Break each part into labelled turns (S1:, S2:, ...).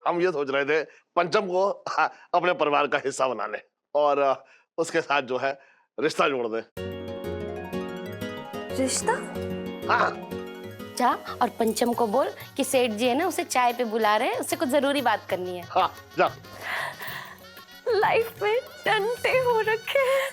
S1: हम ये सोच रहे थे पंचम को अपने परिवार का हिस्सा बना ले और उसके साथ जो है रिश्ता जोड़ दे।
S2: रिश्ता?
S1: हाँ।
S3: जा और पंचम को बोल कि सेठ जी है ना उसे चाय पे बुला रहे हैं, उससे कुछ जरूरी बात करनी है।
S1: हाँ जा।
S2: लाइफ में टंटे हो रखे हैं।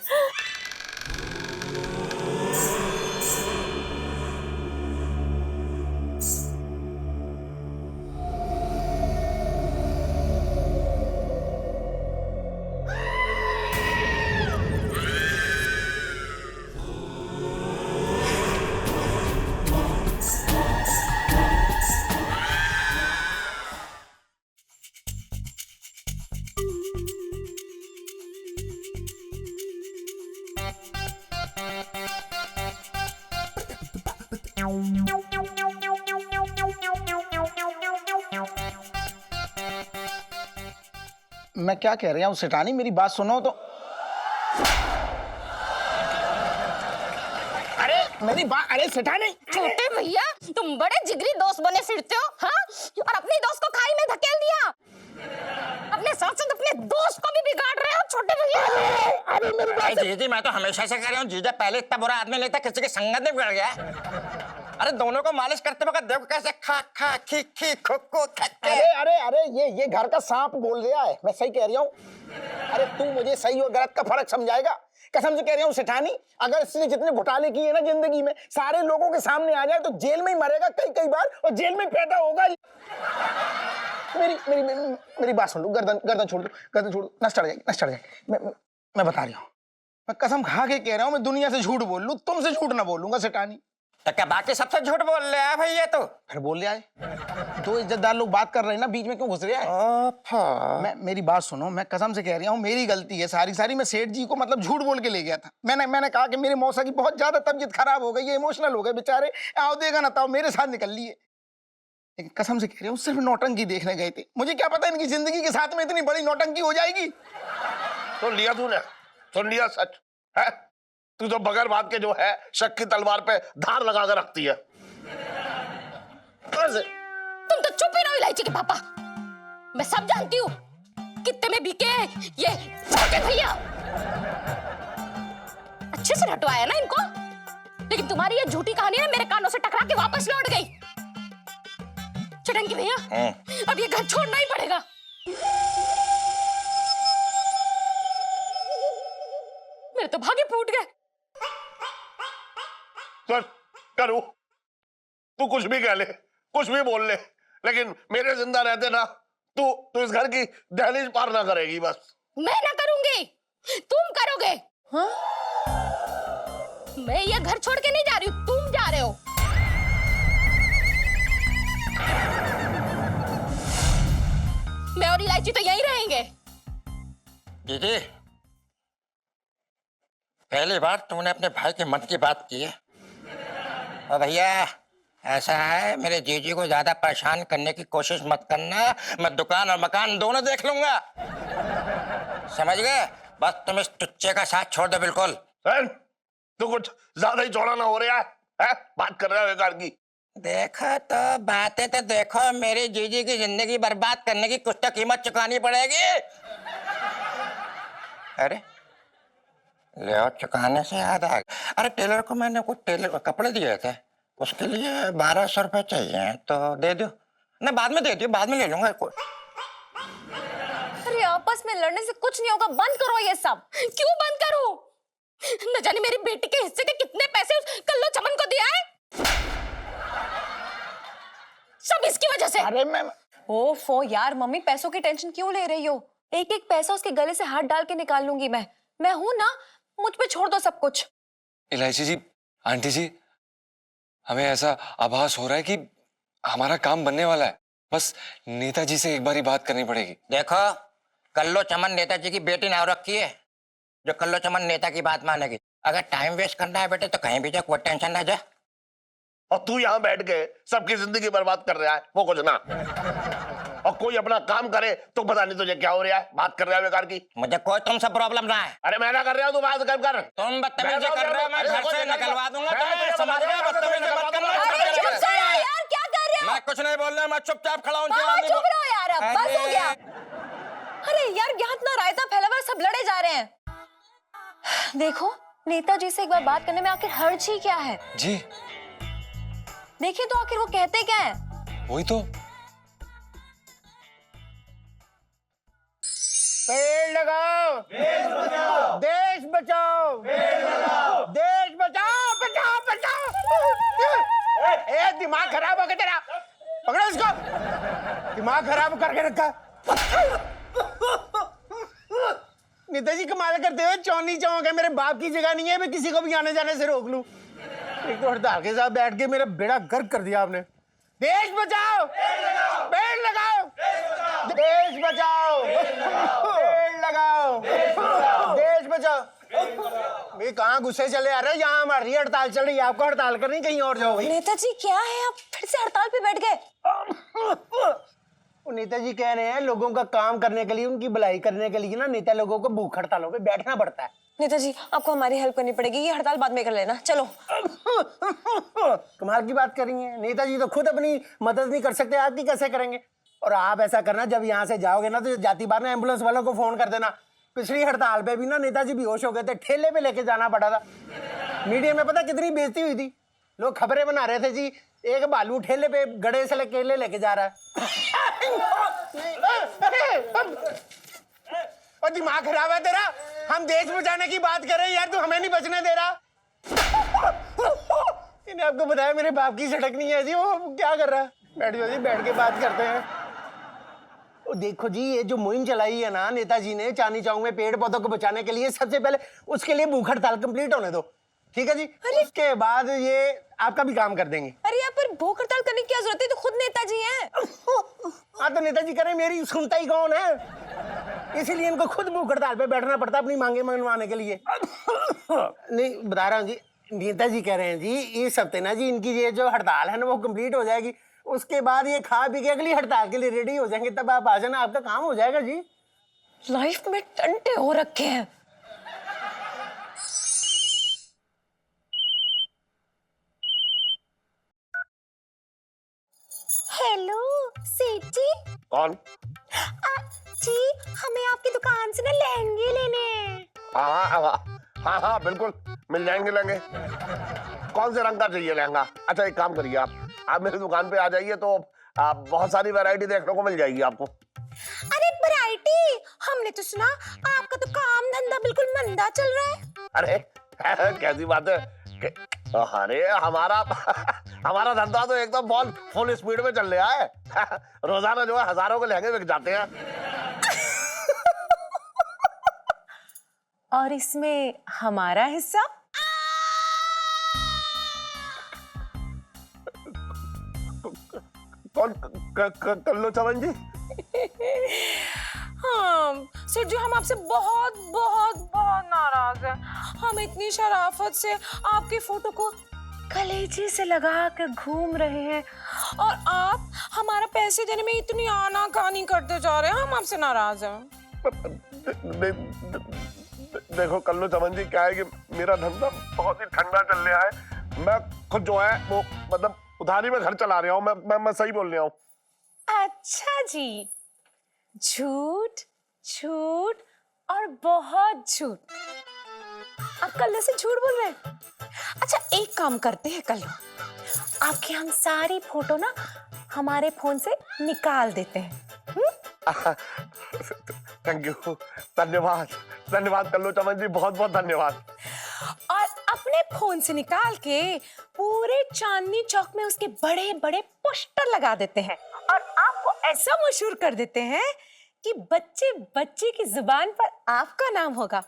S4: मैं क्या कह रहा हूँ सेठानी, मेरी बात सुनो तो। अरे मेरी बात, अरे सेठानी।
S3: छोटे भैया तुम बड़े जिगरी दोस्त बने फिरते हो, हाँ? और अपनी दोस्त को खाई में धकेल दिया। अपने साथ साथ अपने दोस्त को भी बिगाड़ रहे हो छोटे भैया।
S4: अरे मेरी बात।
S5: जीजी मैं तो हमेशा से कह रहा हूँ, जीजा पहले इतना बुरा आदमी नहीं था, किसी की संगत में बिगड़ गया। अरे दोनों को मालिश करते वक्त देखो कैसे खा खा खी खी खुक्कू खक्के।
S4: अरे अरे अरे ये घर का सांप बोल गया है, मैं सही कह रहा हूँ। अरे तू मुझे सही और गलत का फर्क समझाएगा? कसम से कह रहा हूँ सेठानी, अगर इसने जितने घोटाले किए ना जिंदगी में, सारे लोगों के सामने आ जाए तो जेल में ही मरेगा कई कई बार और जेल में पैदा होगा। मेरी मेरी मेरी बात सुन लो, गर्दन छोड़ दो, गर्दन छोड़ दो, नस चढ़ जाएगी। मैं बता रहा हूँ, मैं कसम खा के कह रहा हूँ, मैं दुनिया से झूठ बोल लूँ, तुमसे झूठ ना बोलूंगा सेठानी।
S5: तो क्या बाकी सबसे झूठ बोल रहे हैं भाई? ये तो
S4: फिर बोल रहा है, दो इज्जतदार लोग बात कर रहे हैं ना, बीच में क्यों घुस रहा है? मेरी बात सुनो, मैं कसम से कह रहा हूँ, मेरी गलती है सारी। मैं सेठ जी को मतलब झूठ बोल के ले गया था। मैंने कहा कि मेरे मौसा की बहुत ज्यादा तबीयत खराब हो गई है, इमोशनल हो गए बेचारे, आओ देगा ना ताओ, मेरे साथ निकल लिए। लेकिन कसम से कह रहा हूँ, सिर्फ नौटंकी देखने गए थे। मुझे क्या पता इनकी जिंदगी के साथ में इतनी बड़ी नौटंकी हो जाएगी।
S1: सुन लिया तूने, सुन लिया सच है? तू तो बगैर बात के जो है शक की तलवार पे धार लगा कर रखती है।
S3: तुम तो चुप ही रहो इलायची के पापा, मैं सब जानती हूँ कितने में बिके ये छोटे भैया। अच्छे से रटवाया ना इनको, लेकिन तुम्हारी ये झूठी कहानी ना मेरे कानों से टकरा के वापस लौट गई। चटंकी भैया अब ये घर छोड़ना ही पड़ेगा। मेरे तो भागे फूट गए।
S1: करूं, तू कुछ भी कह ले, कुछ भी बोल ले, लेकिन मेरे जिंदा रहते ना तू इस घर की दहलीज पार ना करेगी। बस
S3: मैं ना करूंगी, तुम करोगे। हाँ? मैं ये घर छोड़ के नहीं जा रही हूँ, तुम जा रहे हो। मैं और इलायची तो यहीं रहेंगे।
S5: जीजी पहली बार तुमने अपने भाई के मन की बात की है। और भैया ऐसा है, मेरे जीजी को ज्यादा परेशान करने की कोशिश मत करना, मैं दुकान और मकान दोनों देख लूंगा, समझ गए? बस तुम इस टुच्चे का साथ छोड़ दो बिल्कुल।
S1: तू कुछ ज्यादा ही चौड़ा ना हो रहा है? बात कर रहा है बेकार की।
S5: देखो तो बातें तो देखो, मेरी जीजी की जिंदगी बर्बाद करने की कुछ तो कीमत चुकानी पड़ेगी। अरे ले चुकाने से याद आ गया, अरे टेलर को मैंने कुछ टेलर को कपड़े दिए थे, उसके लिए 1200 रुपए चाहिए, तो दे दो ना, बाद में दे दियो, बाद में ले लूंगा।
S2: अरे आपस में लड़ने से कुछ नहीं होगा, बंद करो ये सब।
S3: क्यों बंद करूं? न जाने मेरी बेटी के हिस्से के कितने पैसे उस कल्लो चमन को दिया है, सब इसकी वजह से।
S4: अरे मैं
S2: ओफो यार मम्मी, पैसों की टेंशन क्यों ले रही हो? एक एक पैसा उसके गले से हाथ डाल के निकाल लूंगी मैं हूं ना, मुझ पे छोड़ दो सब कुछ।
S6: इलायची जी, आंटी जी, हमें ऐसा आभास हो रहा है कि हमारा काम बनने वाला है, बस नेताजी से एक बार ही बात करनी पड़ेगी।
S5: देखो कल्लो चमन नेताजी की बेटी ना रखी है, जो कल्लो चमन नेता की बात मानेगी। अगर टाइम वेस्ट करना है बेटे तो कहीं भी जा, कोई टेंशन ना जा।
S1: और तू यहाँ बैठ के सबकी जिंदगी बर्बाद कर रहा है, वो कुछ ना। और कोई अपना काम करे तो पता नहीं तुझे क्या हो रहा है, बात कर रहा है बेकार की।
S5: मुझे कोई तुमसे प्रॉब्लम ना है।
S1: अरे मैं ना कर रहा हूँ, तू बात कर।
S5: तुम बदतमीजी कर रहे हो, मैं घर से निकलवा दूंगा तुम्हें, समझ गए? बदतमीजी मत करना।
S2: यार क्या कर रहे
S5: मैं कुछ नहीं बोल रहा, मैं चुपचाप खड़ा हूँ।
S2: हाँ, चुप रहो यार, अब बस हो गया। अरे यार, यहाँ इतना रायता फैला हुआ है, सब लड़े जा रहे हैं। देखो, नेताजी से एक बार बात करने में आखिर हर्ज ही क्या है?
S6: जी
S2: देखिए तो आखिर वो कहते क्या है।
S6: वही तो।
S4: पेड़ लगाओ, देश बचाओ, देश बचाओ, देश बचाओ, बचाओ बचाओ। ए दिमाग खराब हो गया तेरा, पकड़ो इसको, दिमाग खराब करके रखा। नेताजी कमाल करते हुए चौनी चौंक है, मेरे बाप की जगह नहीं है, मैं किसी को भी आने जाने से रोक लूं। एक तो हड़ताल के साथ बैठ के मेरा बेड़ा गर्क कर दिया आपने। देश बचाओ, पेड़ लगाओ, देश बचाओ, पेड़ लगाओ, देश बचाओ। भाई कहाँ गुस्से चले आ रहे हैं? यहाँ हमारी हड़ताल चल रही है, आपको हड़ताल करनी, कहीं और जाओ भाई।
S2: नेताजी क्या है, आप फिर से हड़ताल पे बैठ गए?
S4: नेताजी कह रहे हैं लोगों का काम करने के लिए, उनकी भलाई करने के लिए ना नेता लोगों को भूख हड़तालों पे बैठना पड़ता है।
S2: नेताजी आपको हमारी हेल्प करनी पड़ेगी, ये हड़ताल बाद में कर लेना, चलो।
S4: कमाल की बात कर रही हैं, नेताजी तो खुद अपनी मदद नहीं कर सकते, आपकी कैसे करेंगे? और आप ऐसा करना, जब यहाँ से जाओगे ना तो जाती बार ना एम्बुलेंस वालों को फोन कर देना। पिछली हड़ताल पे भी ना नेताजी बेहोश हो गए थे, ठेले पे लेके जाना पड़ा था। मीडिया में पता कितनी बेइज्जती हुई थी, लोग खबरें बना रहे थे जी, एक बालू ठेले पे गड़े से केले लेके जा रहा है। और दिमाग खराब है तेरा, हम देश बचाने की बात कर रहे हैं यार, तू हमें नहीं बचने दे रहा। इन्हें आपको बताया मेरे बाप की सड़क नहीं है जी, वो क्या कर रहा है? बैठ जाओ जी, बैठ के बात करते हैं। ओ देखो जी, ये जो मुहिम चलाई है ना नेताजी ने चांदनी चौक में पेड़ पौधों को बचाने के लिए, सबसे पहले उसके लिए भूख हड़ताल कंप्लीट होने दो, ठीक है जी? उसके बाद ये आपका भी काम कर देंगे।
S2: अरे यहाँ पर भूख हड़ताल करने की क्या जरूरत है, तो खुद नेताजी हैं।
S4: हाँ तो नेताजी करें, मेरी सुनता ही कौन है? इसीलिए इनको खुद भूख हड़ताल पे बैठना पड़ता है अपनी मांगे मनवाने के लिए। नहीं बता रहा हूँ जी, नेताजी कह रहे हैं जी इस हफ्ते ना जी इनकी ये जो हड़ताल है ना वो कंप्लीट हो जाएगी, उसके बाद ये खा पी के अगली हड़ताल के लिए रेडी हो जाएंगे, तब आप आ जाना, आपका काम हो जाएगा जी।
S2: लाइफ में टंटे हो रखे हैं।
S3: हेलो सेठ जी।
S1: कौन?
S3: जी हमें आपकी दुकान से ना लहंगे लेने हैं।
S1: हाँ हाँ बिल्कुल मिल जाएंगे लहंगे। कौन से रंग का चाहिए लहंगा? अच्छा एक काम करिए, आप मेरी दुकान पे आ जाइए तो आप बहुत सारी वैरायटी देखने को मिल जाएगी आपको।
S3: अरे वैरायटी, हमने तो सुना आपका तो काम धंधा बिल्कुल मंदा चल रहा है।
S1: अरे कैसी बात है अरे हमारा धंधा तो एकदम बहुत फुल स्पीड में चल रहा है। रोजाना जो है हजारों के लहंगे बिक जाते हैं।
S2: और इसमें हमारा हिस्सा?
S1: कौन? कल्लो चमन जी?
S3: हाँ सेठ जी, हम आपसे बहुत बहुत बहुत नाराज हैं। हम इतनी शराफत से आपकी फोटो को
S2: कलेजे से लगा कर घूम रहे हैं
S3: और आप हमारा पैसे देने में इतनी आनाकानी करते जा रहे हैं, हम आपसे नाराज हैं।
S1: देखो कल्लो चमन जी, क्या है कि मेरा धंधा बहुत ही ठंडा चल रहा है। मैं खुद जो है वो मतलब उधारी में घर चला रहा हूँ। मैं सही बोल रहा हूँ।
S2: अच्छा जी, झूठ झूठ और बहुत झूठ। आप कल्लो से झूठ बोल रहे हैं? अच्छा एक काम करते हैं कल्लो, आपकी हम सारी फोटो ना हमारे फोन से निकाल देते हैं।
S1: थैंक यू, धन्यवाद धन्यवाद कल्लो चमन जी, बहुत बहुत धन्यवाद।
S2: और अपने फोन से निकाल के पूरे चांदनी चौक में उसके बड़े बड़े पोस्टर लगा देते हैं और आपको ऐसा मशहूर कर देते हैं कि बच्चे बच्चे की जुबान पर आपका नाम होगा।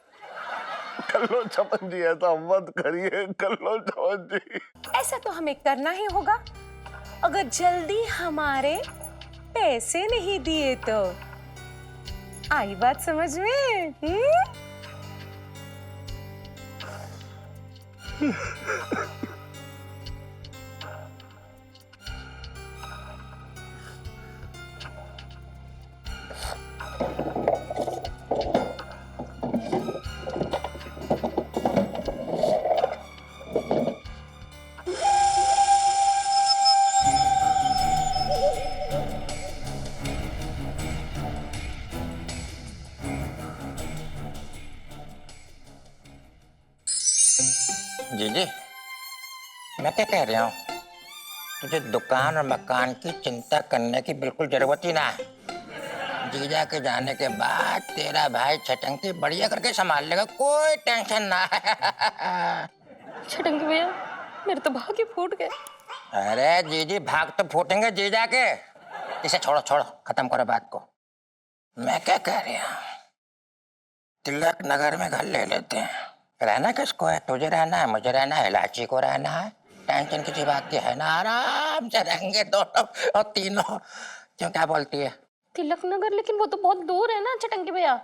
S1: कल्लो चमन जी ऐसा मत करिए कल्लो चमन जी।
S2: ऐसा तो हमें करना ही होगा, अगर जल्दी हमारे पैसे नहीं दिए तो। आई बात समझ में?
S5: जीजी, मैं क्या कह रहा हूँ, तुझे दुकान और मकान की चिंता करने की बिल्कुल जरूरत ही ना है। जीजा के जाने के बाद तेरा भाई छटंकी बढ़िया करके संभाल लेगा, कोई टेंशन ना है।
S3: छटंकी भैया, मेरे तो भाग ही फूट गए।
S5: अरे जीजी, भाग तो फूटेंगे जीजा के। इसे छोड़ो छोड़ो, खत्म करो बात को। मैं क्या कह रहा हूँ, तिलक नगर में घर ले लेते हैं। रहना किसको है, तुझे रहना है, मुझे रहना है, इलाची को रहना है। टेंशन किसी बात की है ना, आराम से रहेंगे दोनों और तीनों। क्यों, क्या बोलती है?
S3: तिलक नगर, लेकिन वो तो बहुत दूर है ना छटंकी भैया।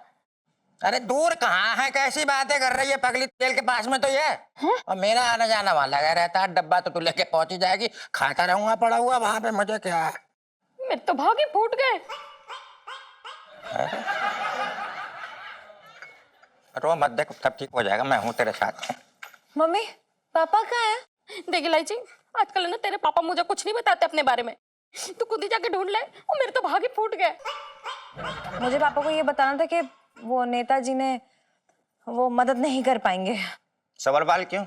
S5: अरे दूर कहाँ है, कैसी बातें कर रही है पगली, तेल के पास में तो ये है? और मेरा आना जाना वहां लगा रहता है, डब्बा तो तू लेके पहुंची जाएगी, खाता रहूंगा पड़ा हुआ वहां पे, मुझे क्या है।
S3: मेरे तो भाग ही फूट गए।
S5: रो मत, देख सब ठीक हो जाएगा, मैं हूँ तेरे साथ में।
S2: मम्मी पापा कहाँ है?
S3: देख इलायची, आजकल ना तेरे पापा मुझे कुछ नहीं बताते अपने बारे में। तू खुद ही जाके ढूंढ ले, और मेरे तो भाग ही फूट गए।
S2: मुझे पापा को ये बताना था कि वो नेताजी ने वो मदद नहीं कर पाएंगे।
S5: सवाल क्यों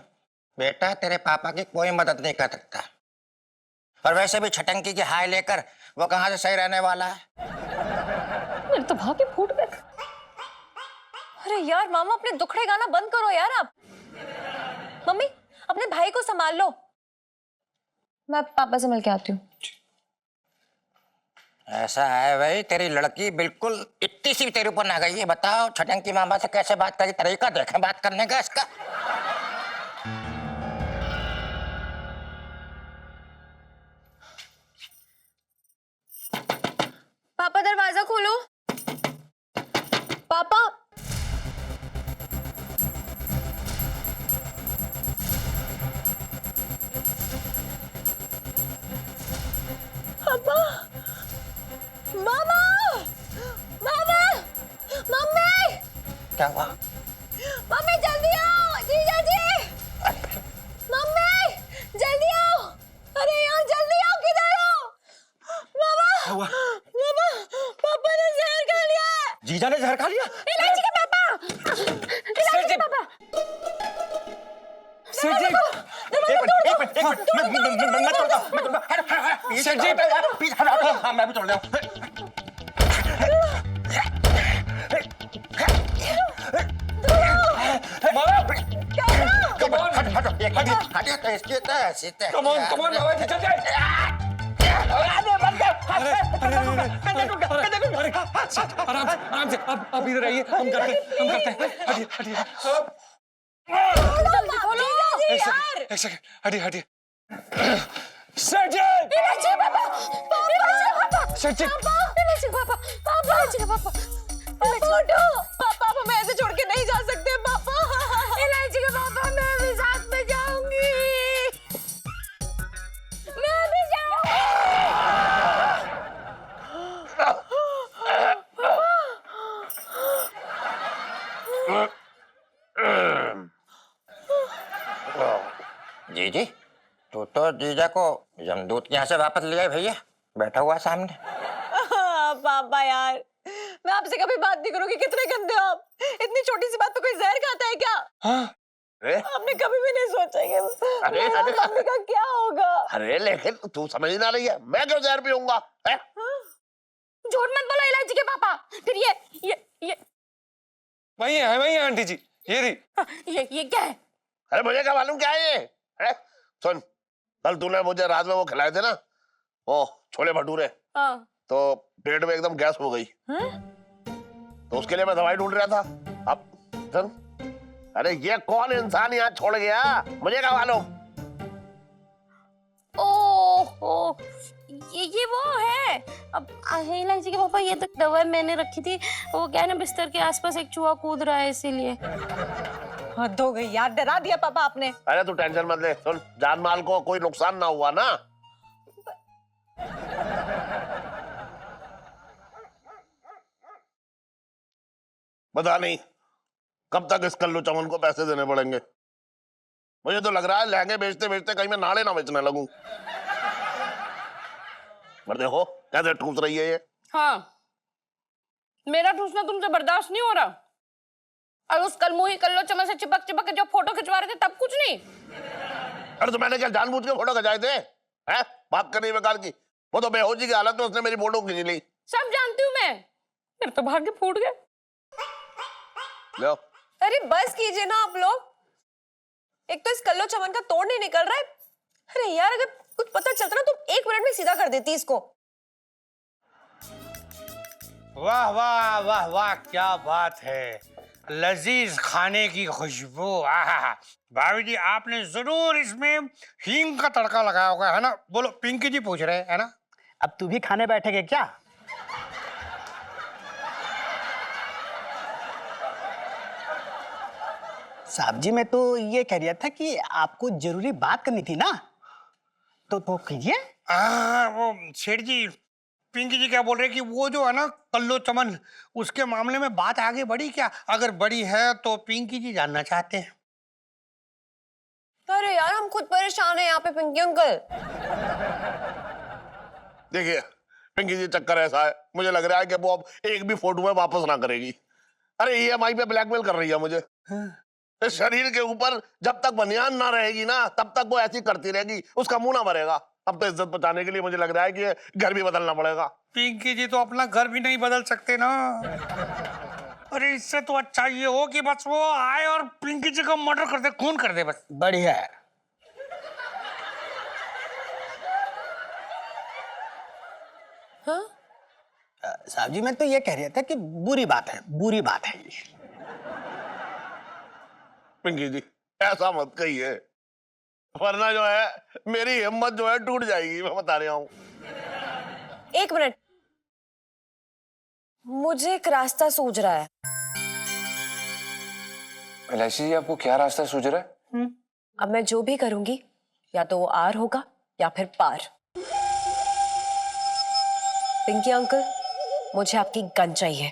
S5: बेटा, तेरे पापा की कोई मदद नहीं कर सकता। और वैसे भी छटंकी की हाय लेकर वो कहाँ से सही रहने वाला है।
S3: मेरे तो भाग ही फूट गए।
S2: अरे यार मामा, अपने दुखड़े गाना बंद करो यार आप। मम्मी अपने भाई को संभाल लो, मैं पापा से मिलके आती हूँ।
S5: ऐसा है भाई, तेरी लड़की बिल्कुल इतनी सी तेरे ऊपर ना गई है। बताओ छटंकी मामा से कैसे बात करी, तरीका देखे बात करने का इसका।
S2: पापा दरवाजा खोलो। पापा पापा, मामा, मामा, मम्मी,
S5: क्या हुआ?
S2: मम्मी जल्दी आओ, जीजा जी, मम्मी जल्दी आओ। अरे यार जल्दी आओ, किधर हो? मामा, मामा, पापा ने जहर खा लिया है।
S5: जीजा ने जहर खा लिया?
S3: इलायची के पापा, इलायची के पापा।
S6: सेठ जी,
S5: मैं भी तोड़ दूं।
S6: आराम से, आप इधर आइए, हम करते हैं। हटिए हटिए, एक सेकंड, हटिए। सेठ जी,
S3: इलायची के पापा,
S6: सेठ जी,
S3: इलायची के पापा, इलायची के पापा,
S2: पापा हमें ऐसे छोड़ के नहीं जा सकते पापा।
S3: इलायची के पापा, मैं भी साथ में जाऊंगी, मैं भी जाऊंगी।
S5: जीजी, तू तो जीजा को यमदूत के यहाँ से वापस ले आए भैया, बैठा हुआ सामने।
S2: पापा यार, मैं आपसे कभी बात नहीं करूंगी, कितने गंदे हो आप। इतनी छोटी सी बात पे कोई जहर खाता है क्या?
S6: हाँ,
S1: अरे
S2: आपने कभी भी नहीं सोचा कि मम्मी का क्या होगा।
S1: अरे लेकिन तू समझ ना रही है, मैं क्यों जहर पीऊंगा?
S3: झूठ मत बोलो इलायची के पापा। फिर ये
S6: वही है आंटी जी, ये रही।
S3: ये क्या है?
S1: अरे मुझे क्या मालूम क्या है ये? है? सुन, कल तूने मुझे रात में वो खिलाए थे ना, वो छोले भटूरे,
S3: हाँ।
S1: तो पेट में एकदम गैस हो गई। तो उसके लिए मैं दवाई ढूंढ रहा था। अब सुन, अरे ये कौन इंसान यहाँ छोड़ गया, मुझे क्या मालूम?
S3: ओह, ये वो है। अब इलायची के पापा, ये तो दवा मैंने रखी थी, वो क्या है ना, बिस्तर के आसपास एक चूहा कूद रहा है इसीलिए।
S2: हद हो गई यार, डरा दिया पापा आपने।
S1: अरे तू टेंशन मत ले, सुन, जान माल को कोई नुकसान ना हुआ ना। पता नहीं कब तक इस कल्लू चमन को पैसे देने पड़ेंगे। मुझे तो लग रहा है लहंगे बेचते बेचते कहीं मैं नाले ना बेचने लगूं। पर देखो कैसे ठूस रही है ये।
S3: हाँ, मेरा ठूसना तुमसे बर्दाश्त नहीं हो रहा। और उस कल मुंह ही कल्लो चमन से चिपक चिपक के जो फोटो खिंचवा रहे थे तब कुछ नहीं?
S1: अरे तो मैंने क्या जानबूझ के फोटो खिंचाए थे? हैं? बात करनी बेकार की। वो तो बेहोशी की हालत में उसने मेरी फोटो खींच ली।
S3: सब जानती हूँ मैं, मेरे तो भाग्य फूट गए।
S1: लो।
S2: अरे बस कीजिए ना आप लोग, एक तो इस कल्लो चमन का तोड़ नहीं निकल रहा है। अरे यार अगर कुछ पता चलता ना तो 1 मिनट में सीधा कर देती इसको।
S7: वाह वाह वाह वाह, क्या बात है, लजीज खाने की खुशबू। आहा, भाभी जी आपने जरूर इसमें हींग का तड़का लगाया होगा, है ना? बोलो, पिंकी जी पूछ रहे हैं ना।
S4: अब तू भी खाने बैठेगे क्या? साहब जी, मैं तो ये कह रहा था कि आपको जरूरी बात करनी थी ना, तो कीजिए।
S7: वो सेठ जी, पिंकी जी क्या बोल रहे हैं कि वो जो है ना कल्लो चमन, उसके मामले में बात आगे बढ़ी क्या? अगर बढ़ी है तो पिंकी जी जानना चाहते हैं।
S2: अरे यार हम खुद परेशान हैं यहाँ पे पिंकी अंकल।
S1: देखिए पिंकी जी, चक्कर ऐसा है, मुझे लग रहा है कि वो अब एक भी फोटो में वापस ना करेगी। अरे EMI पे ब्लैकमेल कर रही है मुझे। इस शरीर के ऊपर जब तक बनियान ना रहेगी ना तब तक वो ऐसी करती रहेगी, उसका मुंह ना भरेगा। अब तो इज्जत बचाने के लिए मुझे लग रहा है कि घर भी बदलना पड़ेगा।
S7: पिंकी जी तो अपना घर भी नहीं बदल सकते ना। अरे इससे तो अच्छा ये हो कि बस वो आए और पिंकी जी का मर्डर कर दे, खून कर दे बस।
S4: बढ़िया है।
S2: हाँ?
S4: साहब जी, मैं तो ये कह रहा था कि बुरी बात है, बुरी बात है ये।
S1: पिंकी जी ऐसा मत कहिए, वरना जो है मेरी हिम्मत जो है टूट जाएगी, मैं बता रहा हूँ।
S2: 1 मिनट, मुझे एक रास्ता सूझ रहा है।
S6: इलायची जी, आपको क्या रास्ता सूझ रहा है?
S2: अब मैं जो भी करूंगी या तो वो आर होगा या फिर पार। पिंकी अंकल, मुझे आपकी गन चाहिए।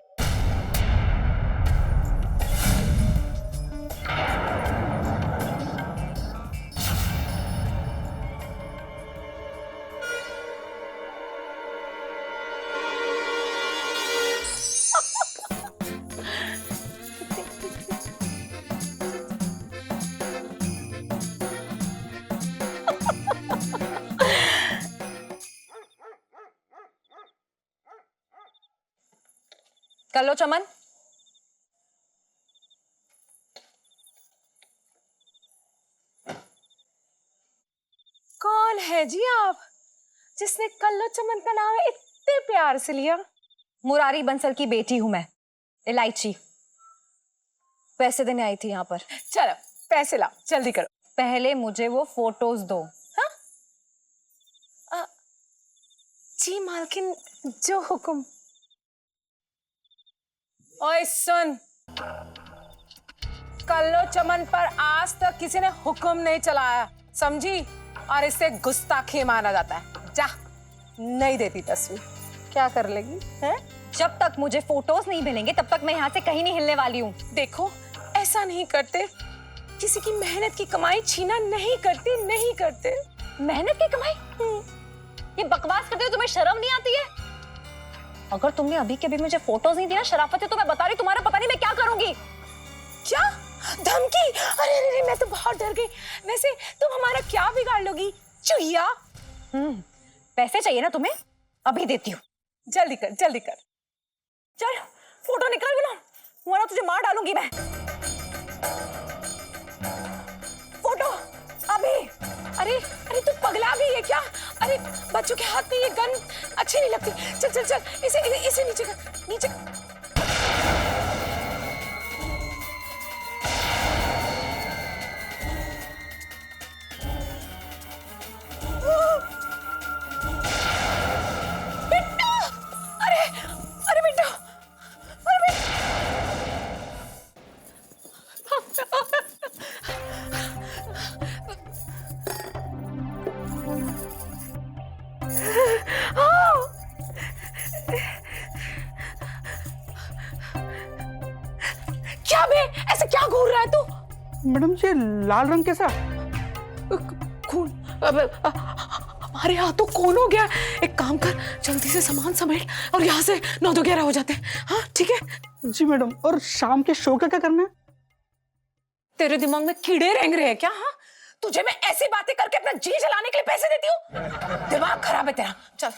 S2: कल्लो चमन, कौन है जी आप जिसने कल्लो चमन का नाम इतने प्यार से लिया?
S8: मुरारी बंसल की बेटी हूं मैं, इलायची। पैसे देने आई थी यहाँ पर।
S2: चलो पैसे लाओ, जल्दी करो।
S8: पहले मुझे वो फोटोज दो।
S2: जी मालकिन, जो हुक्म। ओए सुन, कल्लो चमन पर आज तक किसी ने हुक्म नहीं चलाया, समझी? और इसे गुस्ताखी माना जाता है। जा, नहीं देती तस्वीर, क्या कर लेगी? हैं?
S8: जब तक मुझे फोटोज नहीं मिलेंगे तब तक मैं यहाँ से कहीं नहीं हिलने वाली हूँ।
S2: देखो, ऐसा नहीं करते, किसी की मेहनत की कमाई छीना नहीं करते, नहीं करते।
S8: मेहनत की कमाई? ये बकवास करते हो, तुम्हें शर्म नहीं आती है? अगर तुमने अभी के अभी मुझे फोटोज नहीं दिया, शराफत है तो मैं बता रही, तुम्हारा पता नहीं मैं क्या करूंगी।
S2: क्या धमकी? अरे अरे मैं तो बहुत डर गई। वैसे तुम हमारा क्या बिगाड़ लोगी चुहिया?
S8: पैसे चाहिए ना तुम्हें? अभी देती हूँ।
S2: जल्दी कर, जल्दी कर।
S8: चल फोटो निकाल, बोला वरना तुझे मार डालूंगी मैं। फोटो अभी।
S2: अरे अरे तू पगला गई है क्या? अरे बच्चों के हाथ में ये गन अच्छी नहीं लगती। चल चल चल, इसे नीचे कर, नीचे। बिट्टू! अरे अरे बिट्टू! अरे क्या बे, ऐसे क्या घूर रहा है तू?
S4: मैडम ये लाल रंग कैसा?
S2: खून। हमारे हाथों खून हो गया। एक काम कर, जल्दी से सामान समेट और यहाँ से 9-11 हो जाते हैं। हाँ ठीक है?
S4: जी मैडम, और शाम के शो का क्या करना है?
S2: तेरे दिमाग में कीड़े रेंग रहे हैं क्या? हाँ, तुझे मैं ऐसी बातें करके अपना जी जलाने के लिए पैसे देती हूँ? दिमाग खराब है तेरा। चल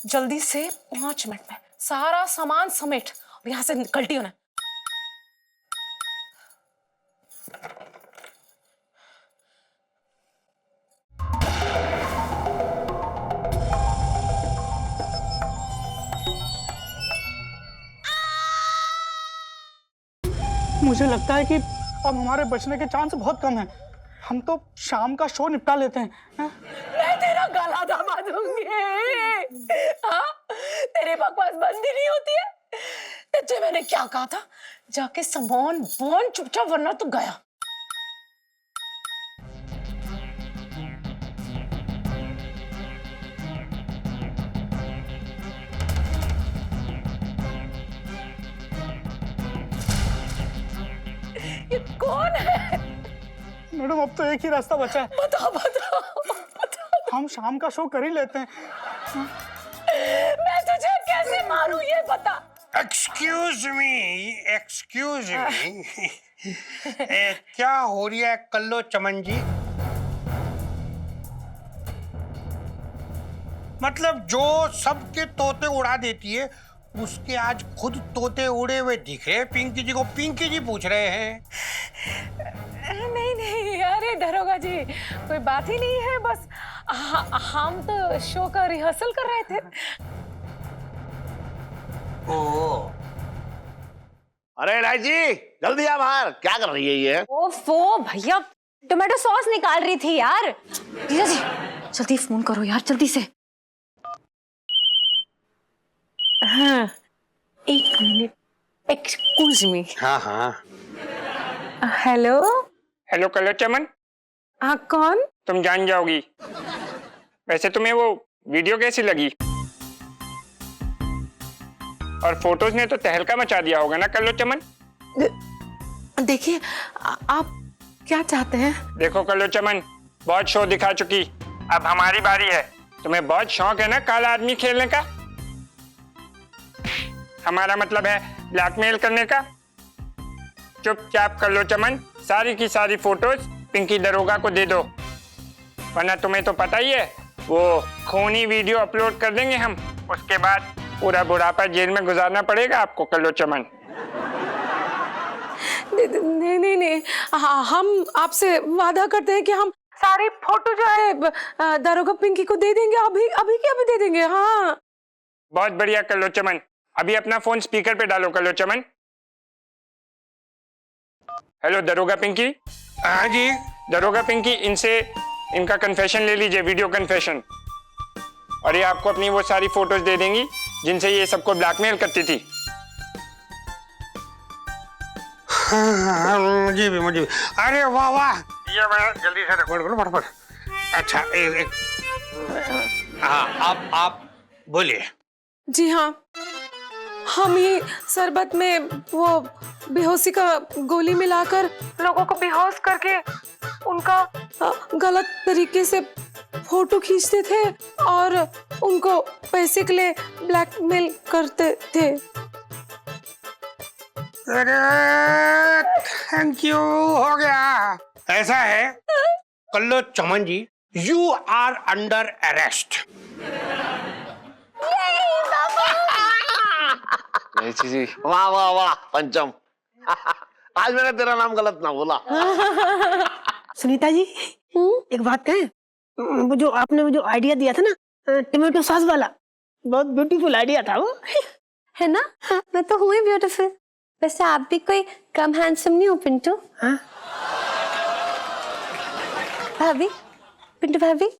S2: जल्दी से 5 मिनट में सारा सामान समेट और यहाँ से निकलती हो ना।
S9: मुझे लगता है कि अब हमारे बचने के चांस बहुत कम हैं। हम तो शाम का शो निपटा लेते हैं।
S2: मैं तेरा गला दबा दूंगी। हाँ? तेरे बकवास बंद ही नहीं होती है। तुझे मैंने क्या कहा था? जाके सामान बन चुपचाप, वरना तू गया। ये कौन है?
S9: मैडम अब तो एक ही रास्ता बचा है।
S2: बताओ बताओ बताओ।
S9: हम शाम का शो कर ही लेते हैं।
S2: मैं तुझे कैसे मारूं ये बता।
S7: एक्सक्यूज मी क्या हो रही है कल्लो चमन जी? मतलब जो सबके तोते उड़ा देती है, उसके आज खुद तोते उड़े हुए दिख रहे हैं। पिंकी जी को पिंकी जी पूछ रहे हैं।
S2: नहीं नहीं, अरे दरोगा जी कोई बात ही नहीं है, बस हम तो शो का रिहर्सल कर रहे थे।
S7: ओह,
S1: अरे राजी जल्दी आ बाहर, क्या कर रही है ये?
S8: ओफो भैया, टोमेटो सॉस निकाल रही थी यार। जीजा जी जल्दी फोन करो यार, जल्दी से।
S2: हाँ, 1 मिनट, एक्सक्यूज मी।
S7: हाँ हाँ।
S2: हेलो
S10: हेलो कलर चमन,
S2: हाँ कौन?
S10: तुम जान जाओगी। वैसे तुम्हें वो वीडियो कैसी लगी? और फोटोज ने तो तहलका मचा दिया होगा ना कल्लो चमन?
S2: देखिए आप क्या चाहते हैं?
S10: देखो कल्लो चमन, बहुत शो दिखा चुकी, अब हमारी बारी है। तुम्हें बहुत शौक है ना काला आदमी खेलने का? हमारा मतलब है ब्लैकमेल करने का। चुपचाप कल्लो चमन सारी की सारी फोटोज पिंकी दरोगा को दे दो, वरना तुम्हें तो पता ही है वो खूनी वीडियो अपलोड कर देंगे हम। उसके बाद पूरा बुढ़ापा जेल में गुजारना पड़ेगा आपको कल्लो चमन।
S2: नहीं नहीं नहीं, हम आपसे वादा करते हैं कि हम सारी फोटो जो है दरोगा पिंकी को दे देंगे, अभी अभी के अभी दे देंगे। हाँ
S10: बहुत बढ़िया कल्लो चमन, अभी अपना फोन स्पीकर पे डालो कल्लो चमन। हेलो दरोगा पिंकी।
S7: हाँ जी।
S10: दरोगा पिंकी, इनसे इनका कन्फेशन ले लीजिए, वीडियो कन्फेशन। और ये आपको अपनी वो सारी फोटोज दे देंगी जिनसे ये सबको ब्लैकमेल करती थी।
S7: हाँ, मुझे भी। अरे वाह वाह, ये मैं जल्दी से रिकॉर्ड करो फटाफट। अच्छा एक हाँ, आप बोलिए।
S2: जी हाँ, हम ये शरबत में वो बेहोशी का गोली मिलाकर लोगों को बेहोश करके उनका गलत तरीके से फोटो खींचते थे और उनको पैसे के लिए ब्लैकमेल करते थे।
S7: अरे थैंक यू, हो गया। ऐसा है कल्लो चमन जी, यू आर अंडर अरेस्ट।
S6: जी
S1: वाह वाह वाह पंचम, आज मैंने तेरा नाम गलत ना बोला।
S11: सुनीता जी एक बात कहें, वो जो आपने वो जो आइडिया दिया था ना टोमेटो सॉस वाला, बहुत ब्यूटीफुल आइडिया था वो।
S8: है ना? मैं तो हुई ब्यूटीफुल। वैसे आप भी कोई कम हैंडसम नहीं हो पिंटू।
S11: हाँ?
S8: भाभी, पिंटू भाभी।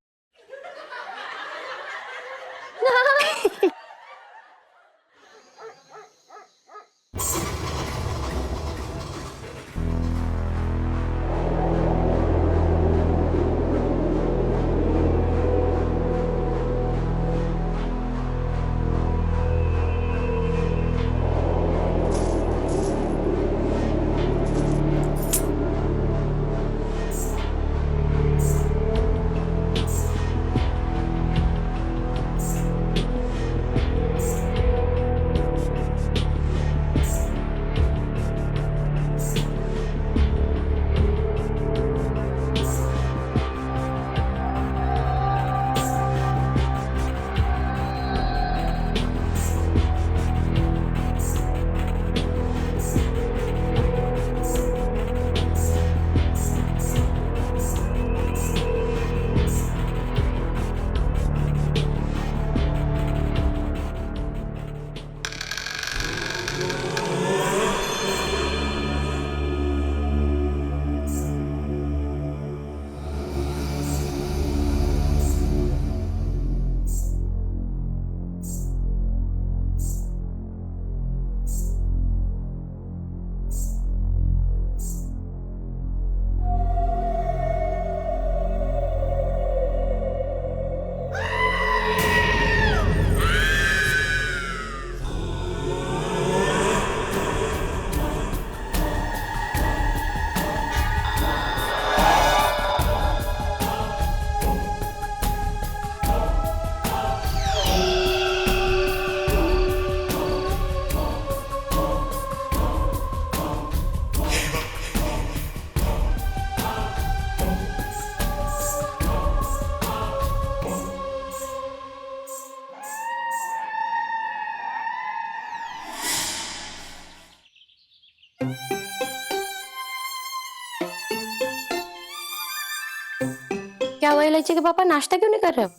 S3: क्या हुआ इलायची के पापा, नाश्ता क्यों नहीं कर रहे हो?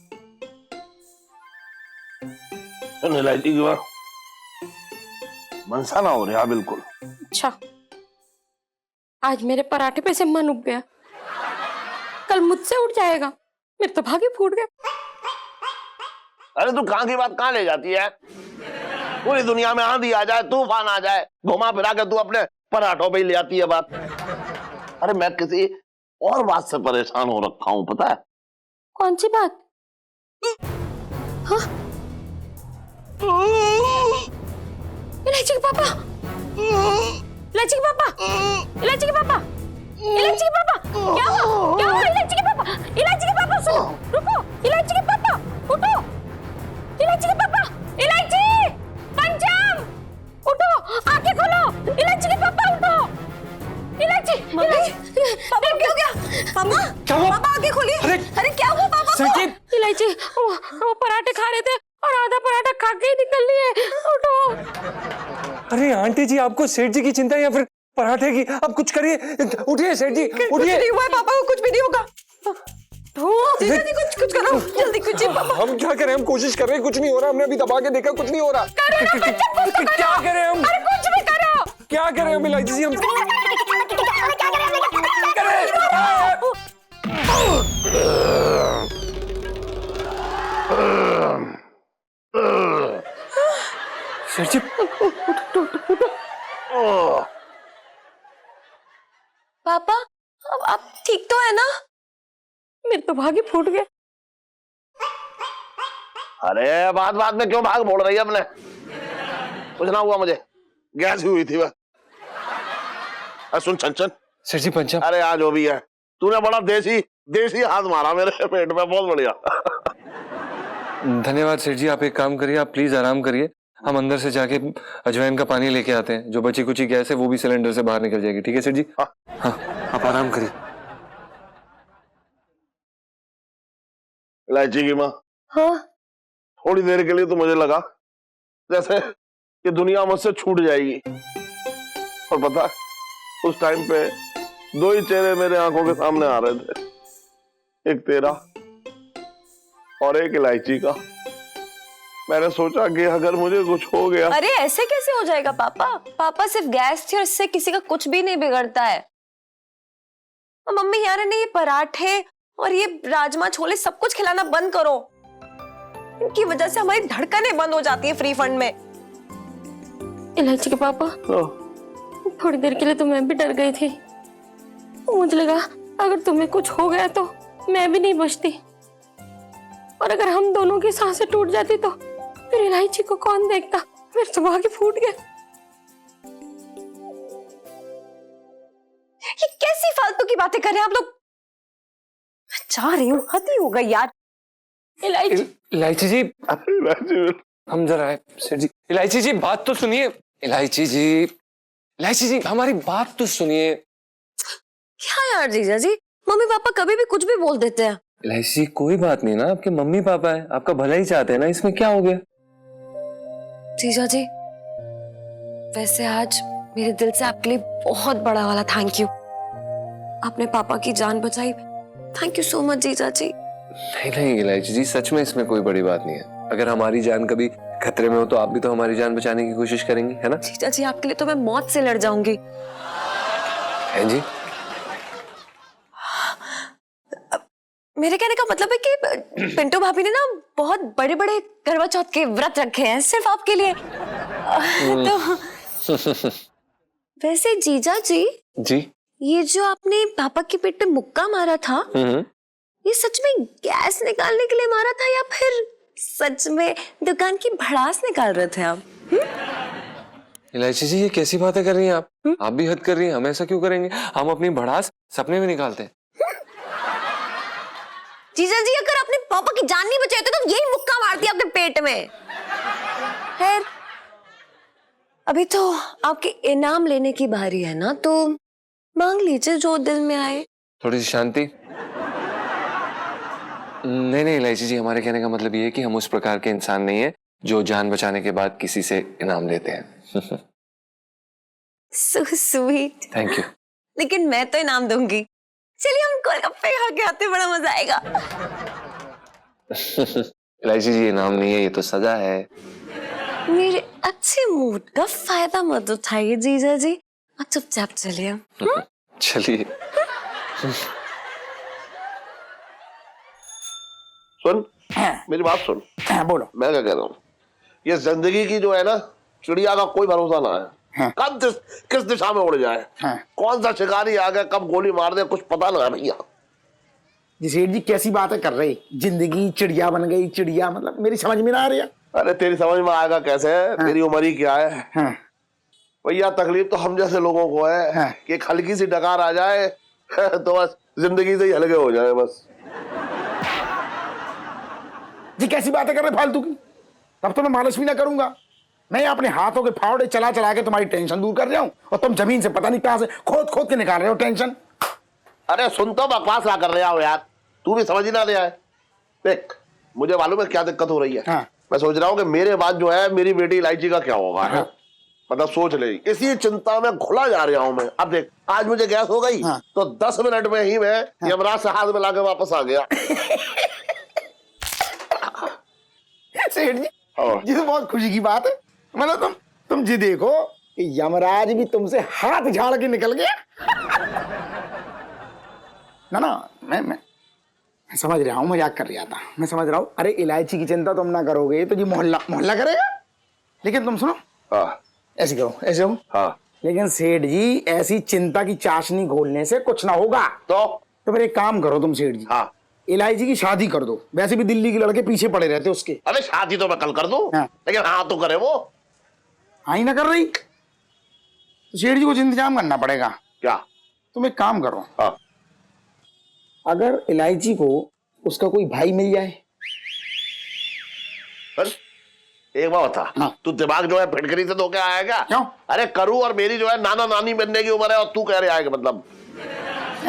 S1: इलायची की बात मनसा ना हो रहा बिल्कुल।
S3: अच्छा, आज मेरे पराठे पे से मन उब गया, कल मुझसे उठ जाएगा, मेरे तो भागे फूट गए।
S1: अरे तू कहाँ की बात कहाँ ले जाती है? पूरी दुनिया में आंधी आ जाए, तूफान आ जाए, घुमा फिरा के तू अपने पराठों पे ही ले आती है बात। अरे मैं किसी और बात से परेशान हो रखा हूँ, पता है?
S3: कौन सी बात? हाँ? इलायची के पापा, इलायची के पापा, इलायची के पापा, इलायची के पापा, क्या हुआ? क्या हुआ इलायची के पापा? इलायची के पापा सुनो, रुको, इलायची के पापा, उठो, इलायची के पापा, इलायची, पंचम, उठो, आंखें खोलो, इलायची के पापा उठो, इलायची, इलायची, पापा क्या हो गया? पापा,
S6: क्या हुआ?
S3: पापा आंखें खोलिए, अरे क्या हुआ पापा को? इलायची, वो पराठे खा रहे थे और आधा पराठा खा के ही निकल लिए, उठो।
S6: अरे आंटी जी, आपको सेठ जी की चिंता या फिर पराठे की? आप कुछ करिए, उठिए सेठ जी, उठिए।
S3: नहीं हुआ है पापा को, कुछ भी नहीं होगा। जल्दी कुछ करो, जल्दी कुछ।
S6: हम क्या करें? हम कोशिश कर रहे हैं, कुछ नहीं हो रहा। हमने अभी दबा के देखा, कुछ नहीं हो रहा। क्या करें हम?
S3: अरे कुछ भी करो।
S6: क्या करें हम इलायची जी? हम सेठ जी,
S3: पापा अब आप ठीक तो है ना? मेरे तो भागे फूट गए।
S1: अरे बात बात में क्यों भाग बोल रही है अपने? कुछ ना हुआ मुझे, गैस हुई थी वह। सुन छन,
S6: सेठ जी पंचम।
S1: अरे आज जो भी है, तूने बड़ा देसी हाथ मारा मेरे पेट में, बहुत बढ़िया।
S6: धन्यवाद सेठ जी। आप एक काम करिए, आप प्लीज आराम करिए, हम अंदर से जाके अजवाइन का पानी लेके आते हैं। जो बची कुची गैस है वो भी सिलेंडर से बाहर निकल जाएगी, ठीक है सेठ जी? हाँ, आप आराम करिए।
S1: इलायची की माँ,
S3: हाँ?
S1: थोड़ी देर के लिए तो मुझे लगा जैसे ये दुनिया मुझसे छूट जाएगी, और पता है उस टाइम पे दो ही चेहरे मेरे आंखों के सामने आ रहे थे, एक तेरा और एक इलायची का। मैंने सोचा कि अगर मुझे कुछ हो गया।
S8: अरे ऐसे कैसे हो जाएगा पापा? पापा सिर्फ गैस थी और इससे किसी का कुछ भी नहीं बिगड़ता है। और मम्मी यार ने ये पराठे और ये राजमा छोले सब कुछ खिलाना बंद करो। इनकी वजह से हमारी धड़कनें बंद हो जाती है फ्री फंड में।
S3: इलायची के पापा, थोड़ी देर के लिए तो मैं भी डर गई थी। मुझे लगा अगर तुम्हें कुछ हो गया तो मैं भी नहीं बचती, और अगर हम दोनों की सांसें टूट जाती तो फिर इलायची को कौन देखता? मेरे तो आगे फूट गया।
S8: ये कैसी फालतू की बातें कर रहे हैं आप लोग? मैं चाह रही हूँ, हद ही हो गई यार।
S6: इलायची जी, हम जरा आए सेठ जी। इलायची जी बात तो सुनिए। इलायची जी हमारी बात तो सुनिए।
S8: क्या यार जीजा जी, मम्मी पापा कभी भी कुछ भी बोल देते हैं।
S6: इलायची कोई बात नहीं ना, आपके मम्मी पापा है, आपका भला ही चाहते हैं ना, इसमें क्या हो गया?
S8: जीजा जी वैसे आज मेरे दिल से आपके लिए बहुत बड़ा वाला थैंक यू। आपने पापा की जान बचाई, थैंक यू सो मच जीजा जी।
S6: नहीं इलायची जी, सच में इसमें कोई बड़ी बात नहीं है। अगर हमारी जान कभी खतरे में हो तो आप भी तो हमारी जान बचाने की कोशिश करेंगी, है ना?
S8: जीजा जी आपके लिए तो मैं मौत से लड़ जाऊंगी।
S6: हैं जी?
S8: मेरे कहने का मतलब है कि पिंटू भाभी ने ना बहुत बड़े बड़े करवा चौथ के व्रत रखे हैं सिर्फ आपके लिए। तो वैसे जीजा जी, ये जो आपने पापा के पेट पे मुक्का मारा था, ये सच में गैस निकालने के लिए मारा था या फिर सच में दुकान की भड़ास निकाल रहे थे आप?
S6: इलायची जी, ये कैसी बातें कर रही हैं आप? आप भी हद कर रही हैं। हम ऐसा क्यों करेंगे? हम अपनी भड़ास सपने में निकालते हैं।
S8: जीजा जी, अगर आपने पापा की जान नहीं बचाई तो यही मुक्का मारती आपके पेट में। खैर, अभी तो आपके इनाम लेने की बारी है ना, तो मांग लीजिए जो दिल में आए।
S6: थोड़ी सी शांति। नहीं इलायची जी, हमारे कहने का मतलब ये है कि हम उस प्रकार के इंसान नहीं है जो जान बचाने के बाद किसी से इनाम लेते हैं।
S8: So sweet।
S6: Thank you.
S8: लेकिन मैं तो इनाम दूंगी। चलिए हम गोलगप्पे खा के आते, बड़ा मजा आएगा।
S6: इलायची जी, इनाम नहीं है, ये तो सजा है।
S8: मेरे अच्छे मूड का फायदा मत उठाइए जीजा जी, आप चुपचाप चलिए।
S6: चलिए।
S1: सुन, मेरी बात सुन।
S4: बोलो।
S1: मैं क्या कह रहा हूँ, ये जिंदगी की जो है ना, चिड़िया का कोई भरोसा ना है। कब किस दिशा में उड़ जाए, कौन सा शिकारी आ गया, कब गोली मार दे, कुछ पता ना है भैया।
S4: जी सेठ जी, कैसी बातें कर रहे? जिंदगी चिड़िया बन गई, चिड़िया मतलब मेरी समझ में ना आ रही है।
S1: अरे तेरी समझ में आएगा कैसे? तेरी उम्र ही क्या है भैया। तकलीफ तो हम जैसे लोगों को है कि एक हल्की सी डकार आ जाए तो बस जिंदगी से ही हल्के हो जाए बस।
S4: जी कैसी बातें कर रहे फालतू की? तब तो मैं मालिश भी ना करूंगा। मैं अपने हाथों के फावड़े चला चला के तुम्हारी टेंशन दूर कर रहा हूं, और तुम जमीन से पता नहीं कहां से खोद खोद के निकाल रहे हो टेंशन।
S1: अरे सुन, तो बकवास ना कर रहे हो यार, तू भी समझ ही ना रहा है। देख, मुझे मालूम है क्या दिक्कत हो रही है। मैं सोच रहा हूँ कि मेरे बाद जो है मेरी बेटी इलायची का क्या होगा। मतलब सोच ले, इसी चिंता में घुला जा रहा हूँ मैं। अब देख, आज मुझे गैस हो गई तो 10 मिनट में ही मैं यमराज से हाथ मिला के वापस आ गया।
S4: सेठ जी, ये तो बहुत खुशी की बात है। मतलब तुम जी देखो, यमराज भी तुमसे हाथ झाड़ के निकल गया। ना मैं समझ रहा हूँ, मजाक कर रहा था, मैं समझ रहा हूँ। अरे इलायची की चिंता तुम ना करोगे तो जी मोहल्ला करेगा। लेकिन तुम सुनो, ऐसे करो, ऐसे हो। लेकिन सेठ जी, ऐसी चिंता की चाशनी घोलने से कुछ ना होगा। तो फिर एक काम करो तुम सेठ जी, इलायची की शादी कर दो। वैसे भी दिल्ली के लड़के पीछे पड़े रहते उसके।
S1: अरे शादी तो मैं कल कर दूं, लेकिन हाँ तो करे वो।
S4: हाँ ही ना कर रही तो सेठ जी को इंतजाम करना पड़ेगा।
S1: क्या?
S4: तुम एक काम करो, अगर इलायची को उसका कोई भाई मिल जाए।
S1: एक बात बता, तू दिमाग जो है फिटकरी से धोके आया क्या?
S4: क्यों?
S1: अरे करूं, और मेरी जो है नाना नानी बनने की उम्र है और तू कह रहे आएगा मतलब।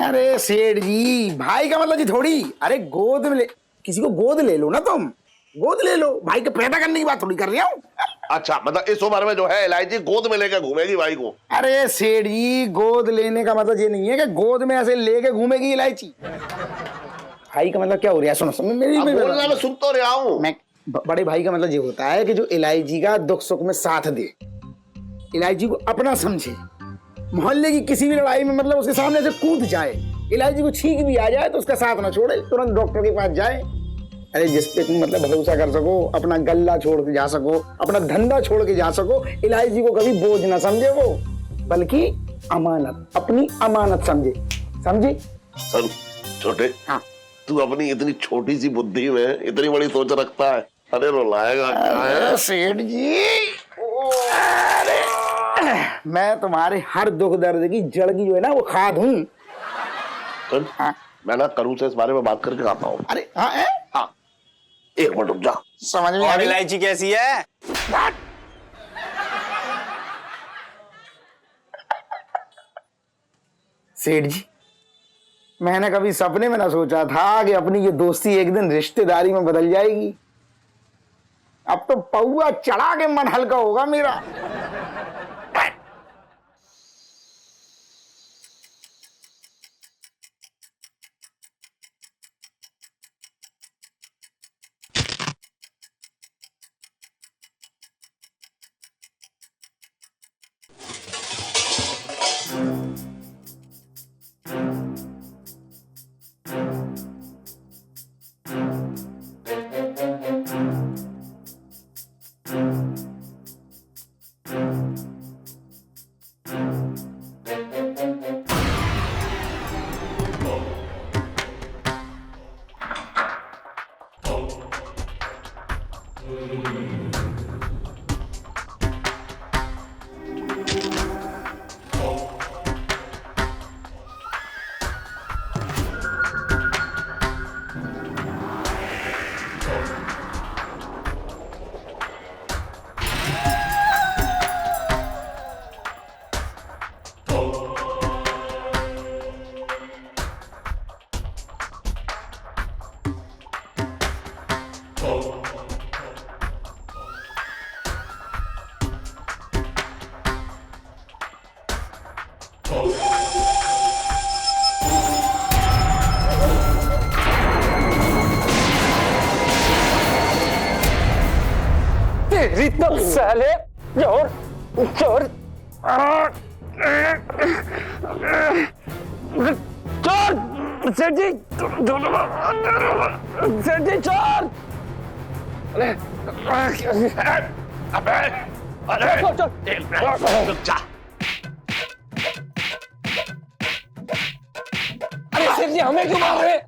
S4: अरे सेठ जी, भाई का मतलब जी थोड़ी। अरे गोद में किसी को गोद ले लो ना, तुम गोद ले लो। भाई को पैदा करने की बात थोड़ी कर रही हूँ।
S1: अच्छा, मतलब इस उम्र में जो है इलायची गोद में लेकर घूमेगी भाई को? अरे
S4: सेठ जी, गोद लेने का मतलब ये नहीं है कि गोद में ऐसे लेके घूमेगी इलायची। भाई का मतलब क्या हो रहा है? सुनो मेरी
S1: बोलना, मैं सुन तो रहा हूँ।
S4: मैं बड़े भाई का मतलब ये होता है कि जो इलायची का दुख सुख में साथ दे, इलायची को अपना समझे, मोहल्ले की किसी भी लड़ाई में मतलब उसके सामने से कूद जाए, इलायची को छींक भी आ जाए तो उसका साथ ना छोड़े, तुरंत डॉक्टर के पास जाए। अरे जिस पे तुम मतलब भरोसा कर सको, अपना गल्ला छोड़ के जा सको, अपना धंधा छोड़ के जा सको, इलायची को कभी बोझ ना समझे वो, बल्कि अमानत, अपनी अमानत समझे। समझे?
S1: सुन छोटे, तू अपनी इतनी छोटी सी बुद्धि में इतनी बड़ी सोच रखता है। अरे रुलाएगा क्या है
S4: सेठ जी? अरे मैं तुम्हारे हर दुख दर्द की जड़ की जो है ना वो खाद हूँ।
S1: सुन, मैं ना करूँ से इस बारे में बात करके आता हूँ।
S4: अरे हाँ,
S1: एक मिनट रुक जा।
S4: समझ में आ गई।
S12: इलायची कैसी है?
S4: सेठ जी, मैंने कभी सपने में ना सोचा था कि अपनी ये दोस्ती एक दिन रिश्तेदारी में बदल जाएगी। अब तो पौआ चढ़ा के मन हल्का होगा मेरा।
S6: तेरी तो साले चोर चोर चोर सेठ जी सेठ जी चोर
S1: अबे अरे रुक जा।
S6: अरे सेठ जी हमें क्यों मार रहे?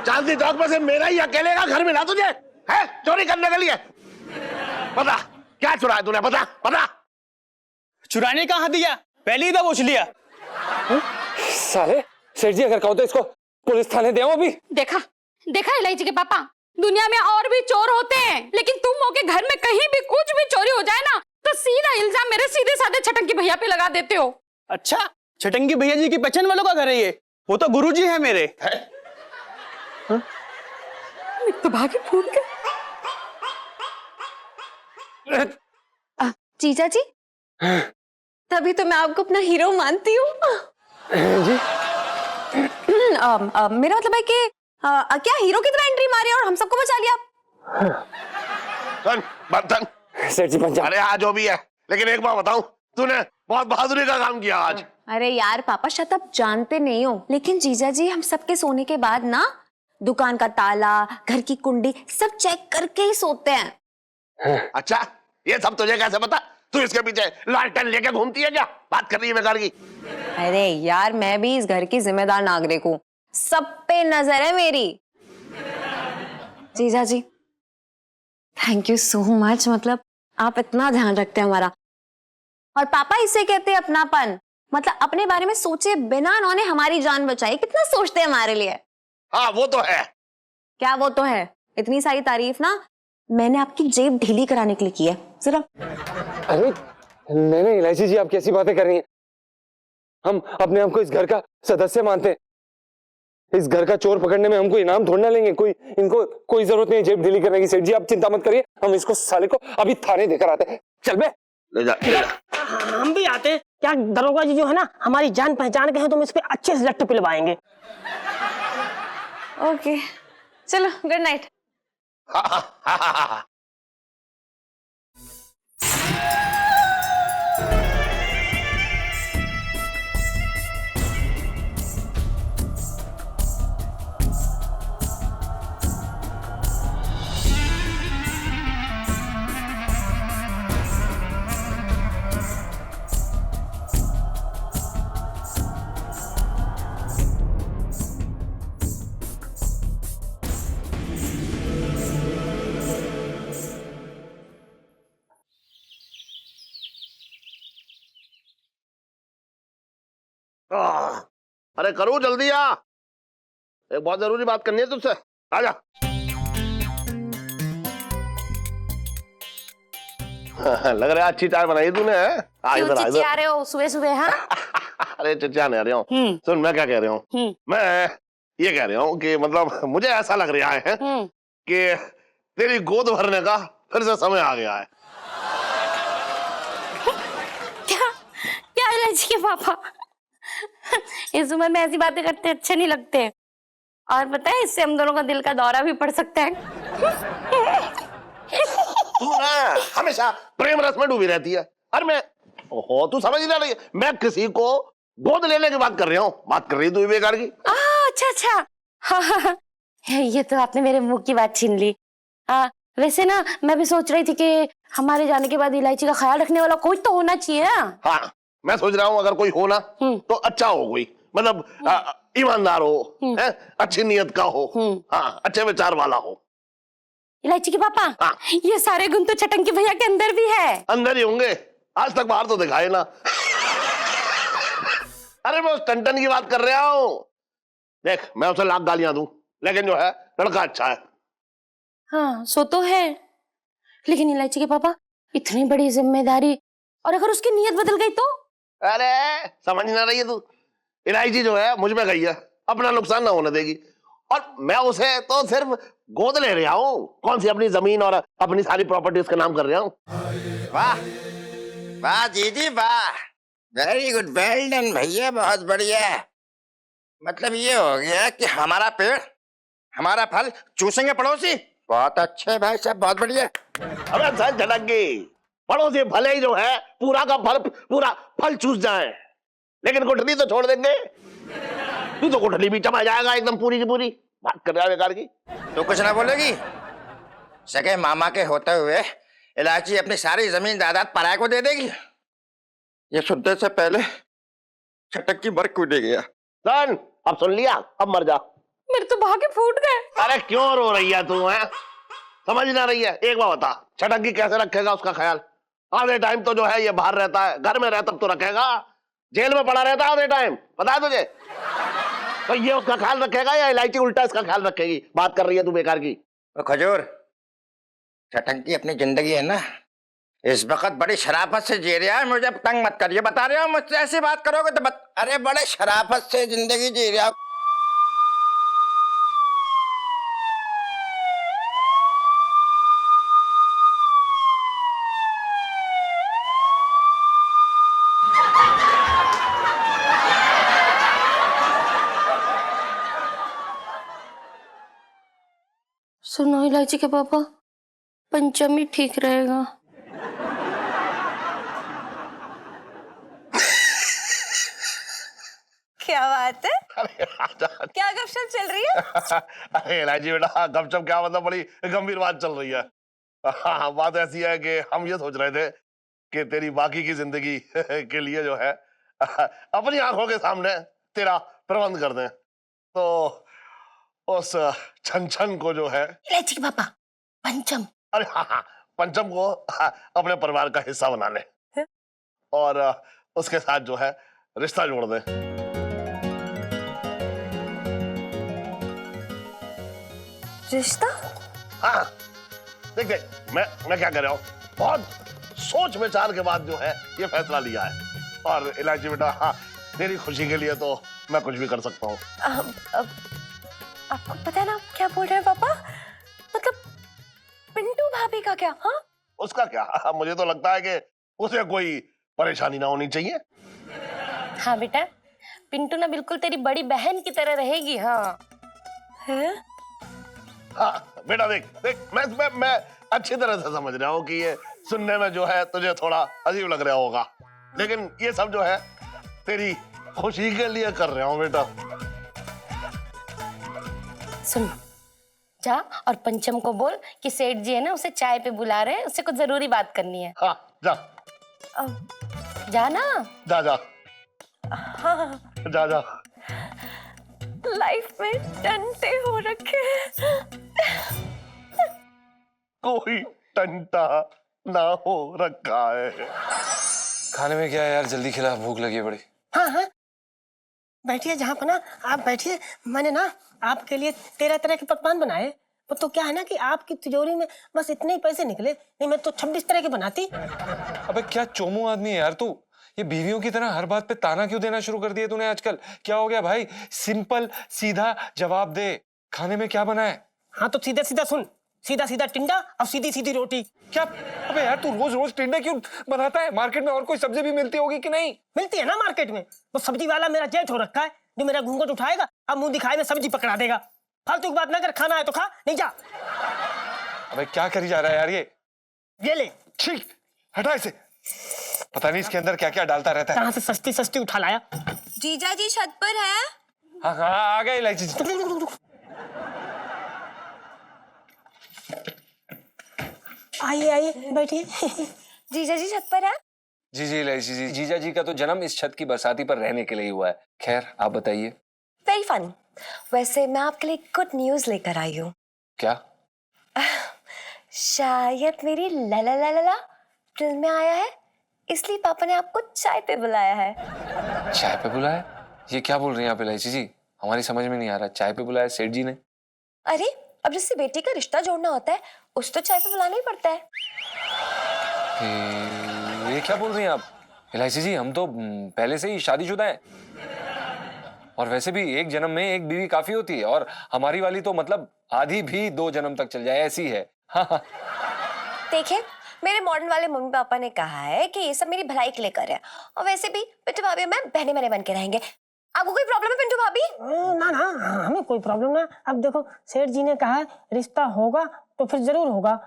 S1: चांदी चौक में से मेरा ही अकेले का घर मिला तुझे है चोरी करने के लिए? पता क्या चुराया तूने? पता पता
S9: चुराने कहाँ दिया, पहले ही तो पूछ लिया।
S6: साले सेठ जी अगर कहो तो इसको पुलिस थाने दे अभी।
S3: देखा देखा इलायची के पापा, दुनिया में और भी चोर होते हैं, लेकिन तुम हो के घर में कहीं भी कुछ भी चोरी हो जाए ना तो सीधा इल्जाम मेरे सीधे साधे छटंकी भैया पे लगा देते हो।
S9: अच्छा, छटंगी भैया जी की पहचान वालों का घर है ये? वो तो गुरुजी है मेरे।
S3: तो भागे फूट गए।
S8: जीजा जी, तभी तो मैं आपको अपना हीरो मानती हूँ।
S6: जी
S8: मेरा मतलब है कि क्या हीरो की तरह एंट्री मारी और हम सबको बचा लिया?
S1: सुन बर्तन
S6: सेठ जी पंजा।
S1: अरे आज जो भी है, लेकिन एक बात बताऊं, तूने बहुत बहादुरी का काम किया आज।
S8: अरे यार पापा शायद आप जानते नहीं हो, लेकिन जीजा जी हम सबके सोने के बाद ना दुकान का ताला, घर की कुंडी सब चेक करके ही सोते हैं।
S1: अच्छा, ये सब तुझे कैसे पता? तू इसके पीछे लालटेन लेके घूमती है क्या? बात कर रही है बेकार की।
S8: अरे यार मैं भी इस घर की जिम्मेदार नागरिक हूँ, सब पे नजर है मेरी। जीजा जी थैंक यू सो मच, मतलब आप इतना ध्यान रखते हैं हमारा। और पापा इसे कहते हैं अपनापन, मतलब अपने बारे में सोचे बिना उन्होंने हमारी जान बचाई। कितना सोचते हैं हमारे लिए।
S1: हाँ वो तो है।
S8: क्या वो तो है? इतनी सारी तारीफ ना मैंने आपकी जेब ढीली कराने के लिए की है जरा।
S6: अरे नहीं नहीं इलायची जी, आप कैसी बातें कर रही हैं? हम अपने आप को इस घर का सदस्य मानते हैं। इस घर का चोर पकड़ने में हमको इनाम थोड़ा लेंगे, कोई इनको कोई जरूरत नहीं जेब ढीली करने की। सेठ जी आप चिंता मत करिए, हम इसको साले को अभी थाने देकर आते हैं। चल बे
S1: ले जा, ले जा।
S11: हम भी आते। क्या दरोगा जी जो है ना हमारी जान पहचान के हैं, तो हम इस पे अच्छे से लट्टू पिलवाएंगे।
S8: ओके चलो गुड नाइट।
S1: अरे करो जल्दी आ, एक बहुत जरूरी बात करनी है तुझसे। आजा। लग रहा है अच्छी चाय बनाई तूने। आ इधर आ इधर।
S3: आ रहे हो सुबह सुबह? हाँ
S1: अरे चिचिया नहीं आ रहा हूँ। सुन मैं क्या कह रहा हूँ, मैं ये कह रहा हूँ कि मतलब मुझे ऐसा लग रहा है कि तेरी गोद भरने का फिर से समय आ गया है।
S3: क्या क्या इलायची के पापा, इस उम्र में ऐसी बातें करते अच्छे नहीं लगते। और पता है इससे हम दोनों का दिल का दौरा भी पड़ सकता है।
S1: तू ना हमेशा प्रेम रस में डूबी रहती है। अरे मैं ओहो तू समझ नहीं रही, मैं किसी को गोद लेने की बात कर रहा हूँ, बात कर रही तू बेकार की।
S3: अच्छा अच्छा, हाँ, ये तो आपने मेरे मुंह की बात छीन ली। वैसे ना मैं भी सोच रही थी कि हमारे जाने के बाद इलायची का ख्याल रखने वाला कोई तो होना चाहिए।
S1: हाँ मैं सोच रहा हूँ अगर कोई हो ना तो अच्छा हो, कोई मतलब ईमानदार हो, अच्छी नियत का हो, हाँ अच्छे विचार वाला हो।
S3: इलायची के पापा,
S1: हाँ।
S3: ये सारे गुण तो छटंकी भैया के अंदर भी है।
S1: अंदर ही होंगे, आज तक बाहर तो दिखाए ना। अरे मैं उस टंटन की बात कर रहा हूँ। देख मैं उसे लाख गालियां दूं, लेकिन जो है लड़का अच्छा है।
S3: हाँ सो तो है, लेकिन इलायची के पापा इतनी बड़ी जिम्मेदारी, और अगर उसकी नीयत बदल गई तो?
S1: अरे समझ ना रही है तू, इलायची जो है मुझ में गई है, अपना नुकसान ना होने देगी। और मैं उसे तो सिर्फ गोद ले रहा हूँ, कौन सी अपनी जमीन और अपनी सारी प्रॉपर्टी उसके नाम कर रहा हूँ। वाह
S5: वाह दीदी वाह, वेरी गुड, वेल डन भैया, बहुत बढ़िया। मतलब ये हो गया कि हमारा पेड़ हमारा फल चूसेंगे पड़ोसी। बहुत अच्छे भाई साहब, बहुत बढ़िया।
S1: अबे सर झटकी, पड़ोसी भले ही जो है पूरा का पूरा फल चूस जाए, लेकिन गुठली तो छोड़ देंगे। तू तो गुठली भी चबा जाएगा एकदम पूरी की पूरी। बात कर रहा है बेकार की।
S5: तो कुछ ना बोलेगी? सगे मामा के होते हुए इलायची अपनी सारी जमीन जायदाद पराये को दे देगी? ये सुनने से पहले छटक की मर कूदे गया।
S1: सन, अब सुन लिया, अब मर जा।
S3: मेरे तो भागे फूट गए।
S1: अरे क्यों रो रही है तू? है समझ ना रही है? एक बार बता, छटकी कैसे रखेगा उसका ख्याल? आधे टाइम तो जो है ये बाहर रहता है, घर में रहता तब तो रखेगा, जेल में पड़ा रहता है आधे टाइम, पता है तुझे? तो ये उसका ख्याल रखेगा या इलायची उल्टा इसका ख्याल रखेगी? बात कर रही है तू बेकार की।
S5: तो खजूर, छटकी अपनी जिंदगी है ना, इस वक्त बड़ी शराफत से जी रहा है। मुझे तंग मत करिए, बता रहे हो मुझसे ऐसी बात करोगे तो अरे बड़े शराफत से जिंदगी जी रहा।
S3: सुनो इलायची के पापा, पंचमी ठीक रहेगा।
S2: क्या बात है?
S1: अरे
S2: क्या गपशप चल रही है?
S1: अरे इलायची बेटा, गपशप क्या, मतलब बड़ी गंभीर बात चल रही है। हाँ, बात ऐसी है कि हम ये सोच रहे थे कि तेरी बाकी की जिंदगी के लिए जो है अपनी आंखों के सामने तेरा प्रबंध कर दें। तो उस छन छन को जो है,
S11: इलायची के पापा, पंचम।
S1: अरे हाँ, पंचम को अपने परिवार का हिस्सा बना ले और उसके साथ जो है रिश्ता जोड़ दे।
S2: रिश्ता?
S1: हाँ, देख देख, मैं क्या कर रहा हूँ, बहुत सोच विचार के बाद जो है ये फैसला लिया है। और इलायची बेटा, हाँ, तेरी खुशी के लिए तो मैं कुछ भी कर सकता हूँ।
S2: आपको पता है ना क्या बोल रहे हैं पापा? मतलब पिंटू भाभी का क्या? हाँ,
S1: उसका क्या? मुझे तो लगता है कि उसे कोई परेशानी ना होनी चाहिए।
S2: हाँ बेटा, पिंटू ना बिल्कुल तेरी बड़ी बहन की तरह रहेगी। हाँ है?
S1: हाँ बेटा, देख देख, मैं अच्छी तरह से समझ रहा हूँ कि ये सुनने में जो है तुझे थोड़ा अजीब लग रहा होगा, लेकिन ये सब जो है तेरी खुशी के लिए कर रहा हूँ बेटा।
S2: सुन, जा और पंचम को बोल कि सेठ जी है ना उसे चाय पे बुला रहे हैं, उससे कुछ जरूरी बात करनी है।
S1: हाँ, जा
S2: जा ना।
S1: जा जा
S2: हाँ,
S1: जा जा।
S2: लाइफ में टंटे हो रखे हैं।
S1: कोई टंटा ना हो रखा है।
S6: खाने में क्या है यार, जल्दी खिला, भूख लगी है बड़ी।
S11: हाँ हाँ, बैठिए जहाँ पर ना आप बैठिए। मैंने ना आपके लिए 13 तरह के पकवान बनाए। वो तो क्या है ना कि आपकी तिजोरी में बस इतने ही पैसे निकले, नहीं मैं तो 26 तरह के बनाती।
S6: अबे क्या चोमू आदमी है यार तू, ये बीवियों की तरह हर बात पे ताना क्यों देना शुरू कर दिया तूने आजकल? क्या हो गया भाई? सिंपल सीधा जवाब दे, खाने में क्या बना है?
S11: हाँ तो सीधा सीधा सुन, सीधा सीधा टिंडा और सीधी सीधी रोटी।
S6: क्या? अबे यार तू रोज रोज टिंडे क्यों बनाता है? मार्केट में और कोई सब्जी भी मिलती होगी कि नहीं?
S11: मिलती है ना मार्केट में। वो सब्जी वाला मेरा जेठ हो रखा है, जो मेरा घूंघट उठाएगा अब मुंह दिखाए में सब्जी पकड़ा देगा। फालतू की बात ना कर, खाना है तो खा, नहीं जा।
S6: अबे क्या करी जा रहा है यार
S11: ये ले।
S6: ठीक, हटा इसे। पता नहीं इसके अंदर क्या क्या डालता रहता है।
S11: कहाँ से सस्ती सस्ती उठा लाया।
S8: जीजा जी छत पर है?
S6: हाँ हाँ, आ गए इलायची।
S11: आइए आइए बैठिए।
S8: जीजा जी छत पर है?
S6: जी इलायची जी, जीजा जी का तो जन्म इस छत की बरसाती पर रहने के लिए हुआ है। खैर आप बताइए।
S8: Very fun. वैसे मैं आपके लिए गुड न्यूज लेकर आई हूँ।
S6: क्या?
S8: शायद मेरी लला ला ला ला फिल्म में आया है, इसलिए पापा ने आपको चाय पे बुलाया है।
S6: चाय पे बुलाया? ये क्या बोल रही हैं आप इलायची जी? हमारी समझ में नहीं आ रहा। चाय पे बुलाया सेठ जी ने?
S8: अरे अब जिससे बेटी का रिश्ता जोड़ना होता है उस तो चाय पे बुलाना ही पड़ता है।
S6: ये क्या बोल रही हैं आप इलायची जी? हम तो पहले से ही शादीशुदा हैं। और वैसे भी एक जन्म में एक बीवी काफी होती है, और हमारी वाली तो मतलब आधी भी 2 जन्म तक चल जाए ऐसी है। हाँ।
S8: देखिए मेरे मॉडर्न वाले मम्मी पापा ने कहा है कि ये सब मेरी भलाई के लिए कर रहे हैं, और वैसे भी पिंटू भाभी और मैं बहने बहने बन के रहेंगे। आपको कोई प्रॉब्लम है पिंटू भाभी?
S11: ना ना, हमें कोई प्रॉब्लम ना। अब देखो सेठ जी ने कहा है रिश्ता होगा तो फिर जरूर होगा।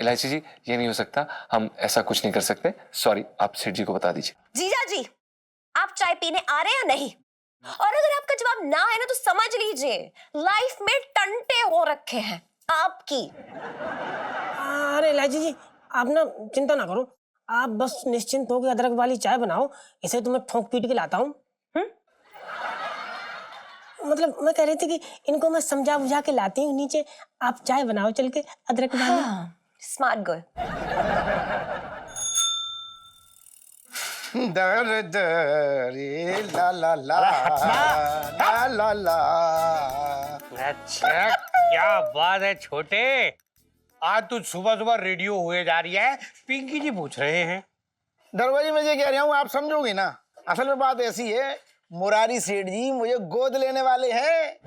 S6: इलायची जी, ये नहीं हो सकता, हम ऐसा कुछ नहीं कर सकते। सॉरी, आप सेठ जी को बता दीजिए।
S8: जीजा जी, आप चाय पीने आ रहे हैं या नहीं? और अगर आपका जवाब ना है ना तो समझ लीजिए लाइफ में टंटे हो रखे हैं आपकी।
S11: अरे लाजी जी, आप ना चिंता ना करो, आप बस निश्चिंत हो के अदरक वाली चाय बनाओ, इसे तो मैं ठोक पीट के लाता हूँ। मतलब मैं कह रही थी कि इनको मैं समझा बुझा के लाती हूँ नीचे, आप चाय बनाओ चल के अदरक वाली।
S8: Smart girl.
S4: ला ला ला ला ला ला।
S7: अच्छा, क्या बात है छोटे, आज तू सुबह सुबह रेडियो हुए जा रही है। पिंकी जी पूछ रहे हैं।
S4: दरवाजे में ये कह रहा हूँ, आप समझोगे ना। असल में बात ऐसी है, मुरारी सेठ जी मुझे गोद लेने वाले हैं।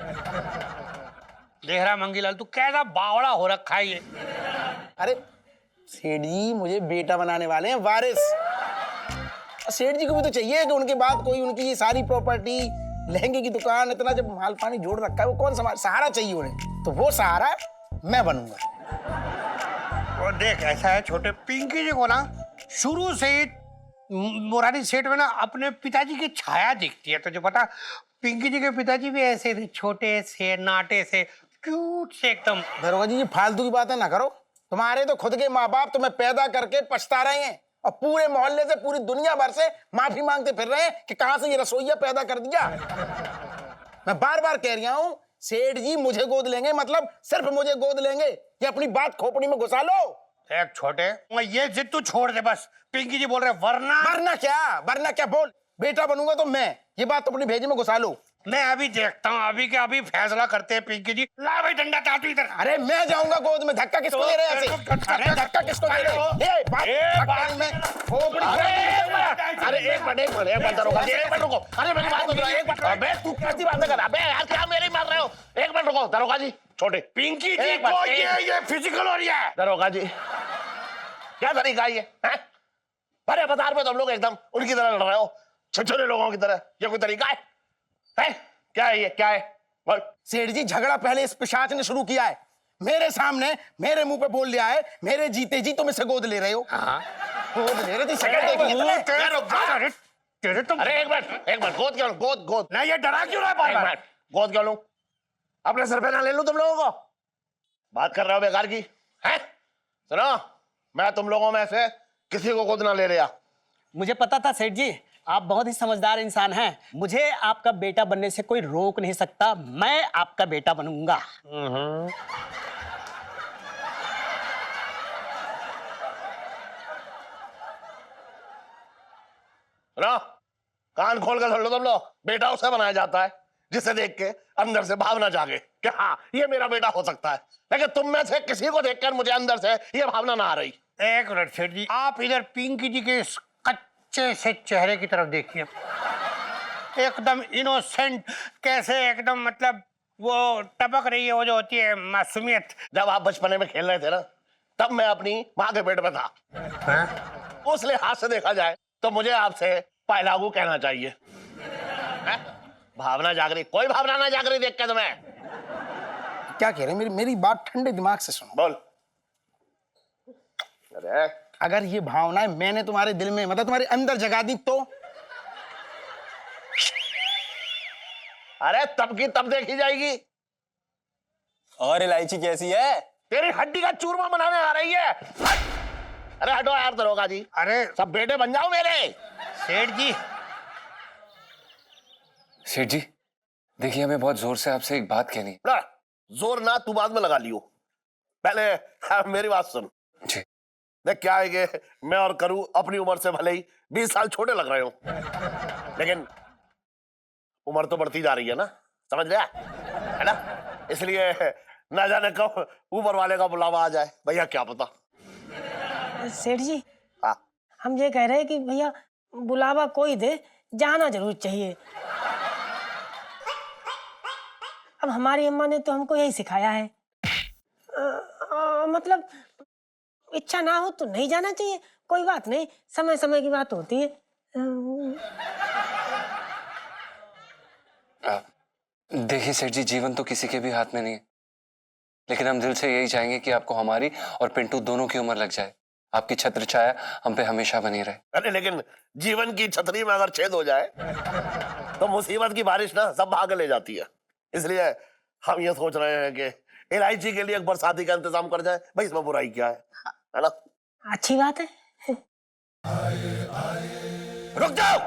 S7: देख रहा मंगीलाल, तू कैसा बावड़ा हो रखा है ये।
S4: अरे सेठ जी मुझे बेटा बनाने वाले हैं, वारिस। सेठ जी को भी तो चाहिए कि उनके बाद कोई उनकी ये सारी प्रॉपर्टी, लहंगे की दुकान, इतना जब माल पानी जोड़ रखा है, वो कौन सहारा चाहिए उन्हें, तो वो सहारा मैं बनूंगा।
S7: और देख ऐसा है छोटे, पिंकी जी को ना शुरू से ही मुरारी सेठ में ना अपने पिताजी की छाया दिखती है। तुझे पता, पिंकी जी के पिताजी भी ऐसे थे, छोटे से, नाटे से, क्यूट से एकदम।
S4: दरोगा जी, ये फालतू की बातें ना करो। तुम्हारे तो खुद के माँ बाप तुम्हें पैदा करके पछता रहे हैं, और पूरे मोहल्ले से, पूरी दुनिया भर से माफी मांगते फिर रहे हैं कि कहां से ये रसोईया पैदा कर दिया। मैं बार बार कह रहा हूं, सेठ जी मुझे गोद लेंगे, मतलब सिर्फ मुझे गोद लेंगे। ये अपनी बात खोपड़ी में घुसा लो।
S7: एक छोटे, ये जिद तू छोड़ दे बस। पिंकी जी बोल रहे वरना।
S4: वरना क्या बोल, बेटा बनूंगा तो मैं, ये बात तो अपनी भेजी में घुसा लो।
S7: मैं अभी देखता हूँ, अभी क्या अभी फैसला करते हैं। पिंकी जी ला भाई डंडा चाटू इधर।
S4: अरे मैं जाऊंगा गोद में, धक्का किसको दे रहे हैं ऐसे? अरे धक्का किसको दे रहे हैं? ये बात धक्का में खोपड़ी।
S1: अरे एक मिनट दरोगा जी, एक मिनट रुको। अरे मेरी बात सुनो, एक मिनट। अबे तू कैसी बातें कर रहा है? अबे यार क्या मेरे ही मार रहे हो? एक मिनट रुको दरोगा जी, छोटे।
S7: पिंकी जी
S1: एक
S7: को
S1: मिनट,
S7: ये फिजिकल हो रही है।
S1: दरोगा जी, क्या तरीका है ये? भरे बाजार में तुम लोग एकदम उनकी तरह लड़ रहे हो, छोटे लोगों की तरह। ये कोई तरीका है? क्या है ये, क्या है? बोल।
S4: सेठ जी, झगड़ा पहले इस पिशाच ने शुरू किया है, मेरे सामने, मेरे मुंह पे बोल लिया है, मेरे जीते जी तुम इसे गोद ले रहे हो। गोद ले रहे थे, शक्ल देखी इतने?
S7: तेरे तो
S1: अरे एक मिनट, गोद क्यों? गोद
S7: नहीं, ये डरा क्यों रहा है बार
S1: एक
S7: बार?
S1: मिनट, गोद क्यों लूं? अपने सर पे ना ले लूं तुम लोगों को? बात कर रहे हो बेकार की, हैं? सुनो, मैं तुम लोगों में से किसी को गोद ना ले रहा।
S9: मुझे पता था सेठ जी, आप बहुत ही समझदार इंसान हैं। मुझे आपका बेटा बनने से कोई रोक नहीं सकता, मैं आपका बेटा बनूंगा।
S1: सुनो, कान खोल कर सुन लो तुम लोग। बेटा उसे बनाया जाता है जिसे देख के अंदर से भावना जागे कि हाँ ये मेरा बेटा हो सकता है, लेकिन तुम में से किसी को देखकर मुझे अंदर से ये भावना ना आ रही।
S7: एक मिनट सेठ जी, आप इधर पिंकी जी के इस कच्चे से चेहरे की तरफ देखिए, एकदम इनोसेंट, कैसे एकदम, मतलब वो टपक रही है, वो जो होती है मासूमियत।
S1: जब आप बचपने में खेल रहे थे ना, तब मैं अपनी माँ के पेट में था। उस लिहाज से देखा जाए तो मुझे आपसे पहलागू कहना चाहिए। भावना जाग रही? कोई भावना ना जाग रही देख के तुम्हें?
S4: क्या कह रहे हैं? मेरी बात ठंडे दिमाग से सुनो।
S1: बोल। अरे
S4: अगर ये भावनाएं मैंने तुम्हारे दिल में, मतलब तुम्हारे अंदर जगा दी तो?
S1: अरे तब की तब देखी जाएगी।
S12: और इलायची कैसी है?
S1: तेरी हड्डी का चूरमा बनाने आ रही है। अरे हटो यार दरोगा जी,
S7: अरे
S1: सब बेटे बन जाओ मेरे।
S7: सेठ जी,
S6: सेठ जी, देखिए हमें बहुत जोर से आपसे एक बात कहनी है।
S1: ना जोर ना तू बाद में लगा लियो, पहले मेरी बात सुन।
S6: जी।
S1: देख क्या है कि मैं और करूं अपनी उम्र से भले ही 20 साल छोटे लग रहे हो, लेकिन उम्र तो बढ़ती जा रही है ना, समझ गया है ना? इसलिए ना जाने कब ऊपर वाले का बुलावा आ जाए, भैया क्या पता।
S11: सेठ जी,
S1: हाँ
S11: हम ये कह रहे हैं कि भैया बुलावा कोई दे, जाना जरूर चाहिए। अब हमारी अम्मा ने तो हमको यही सिखाया है। मतलब इच्छा ना हो तो नहीं जाना चाहिए, कोई बात नहीं, समय समय की बात होती है।
S6: देखिए सेठ जी, जीवन तो किसी के भी हाथ में नहीं है, लेकिन हम दिल से यही चाहेंगे कि आपको हमारी और पिंटू दोनों की उम्र लग जाए, आपकी छत्र छाया हम पे हमेशा बनी रहे।
S1: अरे लेकिन जीवन की छतरी में अगर छेद हो जाए तो मुसीबत की बारिश ना सब भाग ले जाती है। इसलिए हम ये सोच रहे हैं कि इलायची के लिए एक बरसाती का इंतजाम कर जाए। भाई इसमें बुराई क्या है ना?
S11: अच्छी बात है।
S1: रुक जाओ।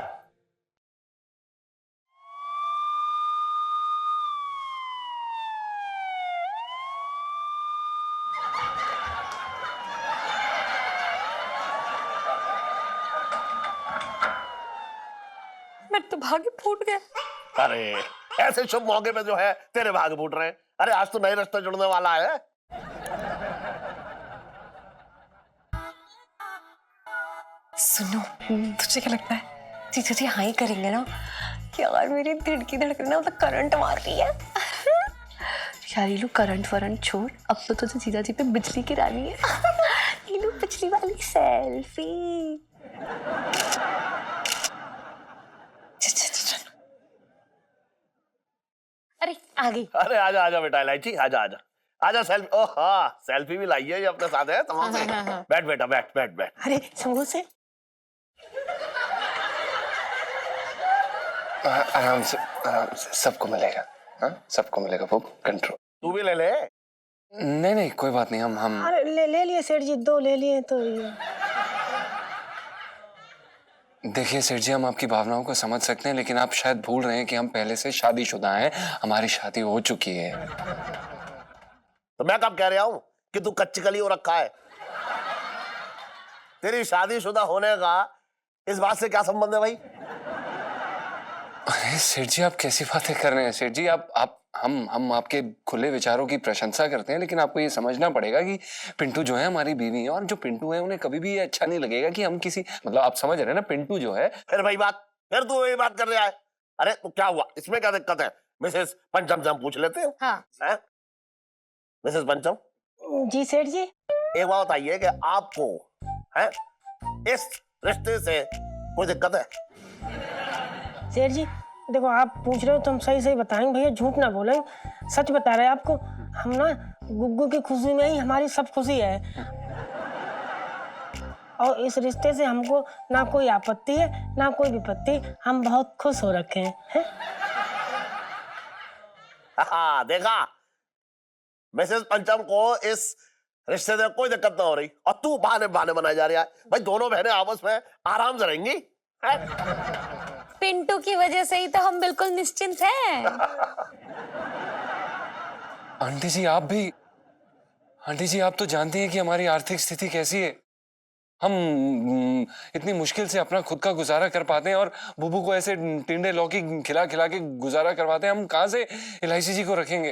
S8: मेरे तो भाग्य फूट गया।
S1: अरे ऐसे शुभ मौके पे जो है तेरे भाग फूट रहे हैं। अरे आज तो नए रिश्ते जुड़ने वाला है।
S8: सुनो, तुझे क्या लगता है जीजा जी हाँ ही करेंगे ना? यार मेरी दिल की धड़कन ना मतलब करंट मार रही है। यार ये लो करंट वरंट छोड़, अब तो तुझे जीजा जी पे बिजली गिरानी है। ये लो बिजली वाली सेल्फी।
S2: अरे आ गई।
S1: अरे आजा आजा बेटा इलायची, आजा आजा आजा। सेल्फी, ओ हाँ सेल्फी भी लाई है ये अपने साथ है तमाम से। बैठ बेटा बैठ बैठ बैठ।
S11: अरे समोसे।
S6: आराम से सबको मिलेगा। हाँ सबको मिलेगा, वो कंट्रोल।
S1: तू भी ले ले।
S6: नहीं नहीं कोई बात नहीं, हम
S11: अरे ले लिए सेठ जी, 2 ले लिए तो ये।
S6: देखिए सेठ जी, हम आपकी भावनाओं को समझ सकते हैं, लेकिन आप शायद भूल रहे हैं कि हम पहले से शादीशुदा हैं, हमारी शादी हो चुकी है।
S1: तो मैं कब कह रहा हूं कि तू कच्ची कली हो रखा है? तेरी शादीशुदा होने का इस बात से क्या संबंध है भाई?
S6: अरे सेठ जी, आप कैसी बातें कर रहे हैं? सेठ जी आप हम आपके खुले विचारों की प्रशंसा करते हैं, लेकिन आपको ये समझना पड़ेगा कि पिंटू जो है हमारी बीवी है, और जो पिंटू है उन्हें कभी भी ये अच्छा नहीं लगेगा कि हम किसी, मतलब आप समझ रहे हैं ना, पिंटू जो है।
S1: फिर भाई बात, फिर तू ये बात कर रहा है। अरे तो क्या हुआ, इसमें क्या दिक्कत है? मिसेस पंचम से हम पूछ लेते हैं।
S2: हाँ।
S1: हैं? मिसेस पंचम
S11: जी सेठ जी।
S1: एक बात बताइए कि आपको है इस रिश्ते से कोई दिक्कत है?
S11: सेठ जी देखो, आप पूछ रहे हो तो हम सही सही बताएंगे भैया, झूठ ना बोलें, सच बता रहे हैं आपको। हम ना गुग्गू की खुशी में ही हमारी सब खुशी है, और इस रिश्ते से हमको ना कोई आपत्ति है ना कोई विपत्ति। हम बहुत खुश हो रखे हैं।
S1: हाँ देखा, मिसेस पंचम को इस रिश्ते से कोई दिक्कत ना हो रही, और तू बहाने बहाने बनाए जा रहा है। भाई दोनों बहनें आपस में आराम से रहेंगी।
S2: पिंटू की वजह से ही तो हम बिल्कुल निश्चिंत हैं।
S6: आंटी जी आप भी, आंटी जी आप तो जानती हैं कि हमारी आर्थिक स्थिति कैसी है। हम इतनी मुश्किल से अपना खुद का गुजारा कर पाते हैं, और बुबू को ऐसे टिंडे लौकी खिला खिला के गुजारा करवाते हैं। हम कहाँ से इलायची जी को रखेंगे?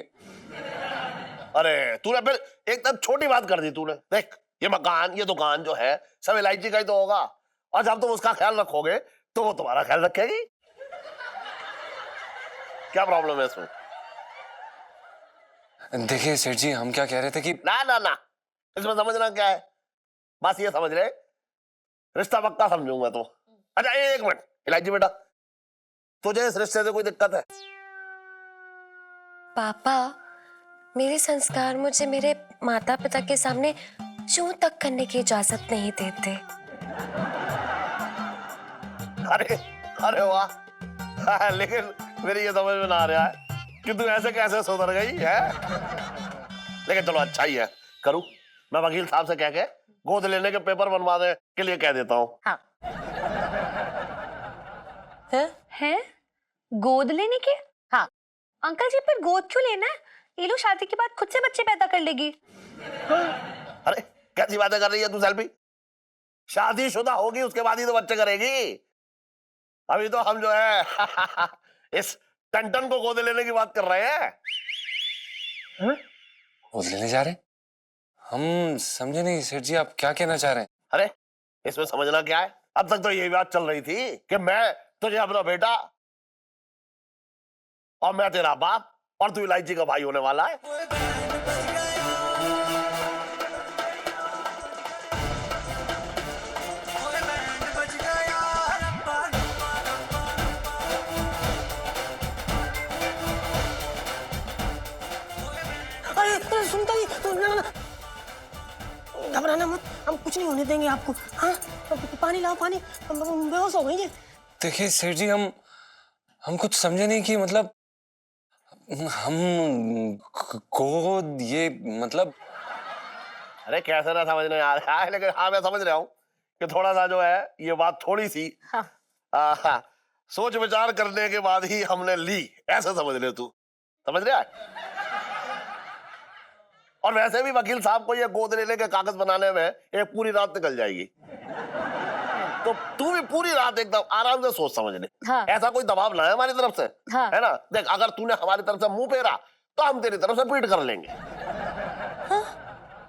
S1: अरे तूने फिर एकदम छोटी बात कर दी तूने। देख ये मकान, ये दुकान जो है सब इलायची का ही तो होगा, और जब तुम उसका ख्याल रखोगे तो वो तुम्हारा ख्याल रखेगी। क्या प्रॉब्लम है इसमें?
S6: देखिए सेठ जी, हम क्या कह रहे थे कि
S1: ना ना ना, इसमें समझना क्या है? बस ये समझ ले, रिश्ता पक्का समझूंगा तो। अच्छा एक मिनट इलायची बेटा, तुझे इस रिश्ते से कोई दिक्कत है?
S8: पापा, मेरे संस्कार मुझे मेरे माता पिता के सामने चूं तक करने की इजाजत नहीं देते।
S1: अरे अरे वाह। हाँ, लेकिन मेरी ये समझ में ना आ रहा है कि तू ऐसे कैसे सुधर गई है। लेकिन चलो अच्छा ही है, करूं मैं वकील साहब से कह के गोद लेने के पेपर बनवाने के लिए कह देता हूँ।
S2: हाँ।
S3: हैं? गोद लेने के?
S2: हाँ।
S3: अंकल जी फिर गोद क्यों लेना है? ये लोग शादी के बाद खुद से बच्चे पैदा कर लेगी।
S1: अरे कैसी बातें कर रही है तू सेल्फी? शादीशुदा होगी उसके बाद ही तो बच्चे करेगी। अभी तो हम जो है इस टन को गोद लेने की बात कर रहे हैं।
S6: गोद लेने जा रहे हैं? हम समझे नहीं सेठ जी, आप क्या कहना चाह रहे हैं?
S1: अरे इसमें समझना क्या है? अब तक तो यही बात चल रही थी कि मैं तुझे अपना बेटा और मैं तेरा बाप और तू इलायची का भाई होने वाला है।
S11: हम कुछ नहीं होने देंगे आपको। हाँ, पानी लाओ, पानी, हम बेहोश हो गई।
S6: देखिए सेठ जी, हम कुछ समझे नहीं कि मतलब हम को ये मतलब।
S1: अरे कैसे ना समझने आ रहा है, लेकिन हाँ मैं समझ रहा हूँ कि थोड़ा सा जो है ये बात थोड़ी सी सोच विचार करने के बाद ही हमने ली, ऐसा समझ ले तू। समझ रहा है? और वैसे भी वकील साहब को ये गोद लेने के कागज बनाने में एक पूरी रात निकल जाएगी, तो तू भी पूरी रात एकदम आराम से सोच समझ ले।
S3: हाँ।
S1: ऐसा कोई दबाव ना है हमारी तरफ से।
S3: हाँ।
S1: है ना? देख, अगर तूने हमारी तरफ से मुंह फेरा तो हम तेरी तरफ से पीट कर लेंगे।
S3: हाँ।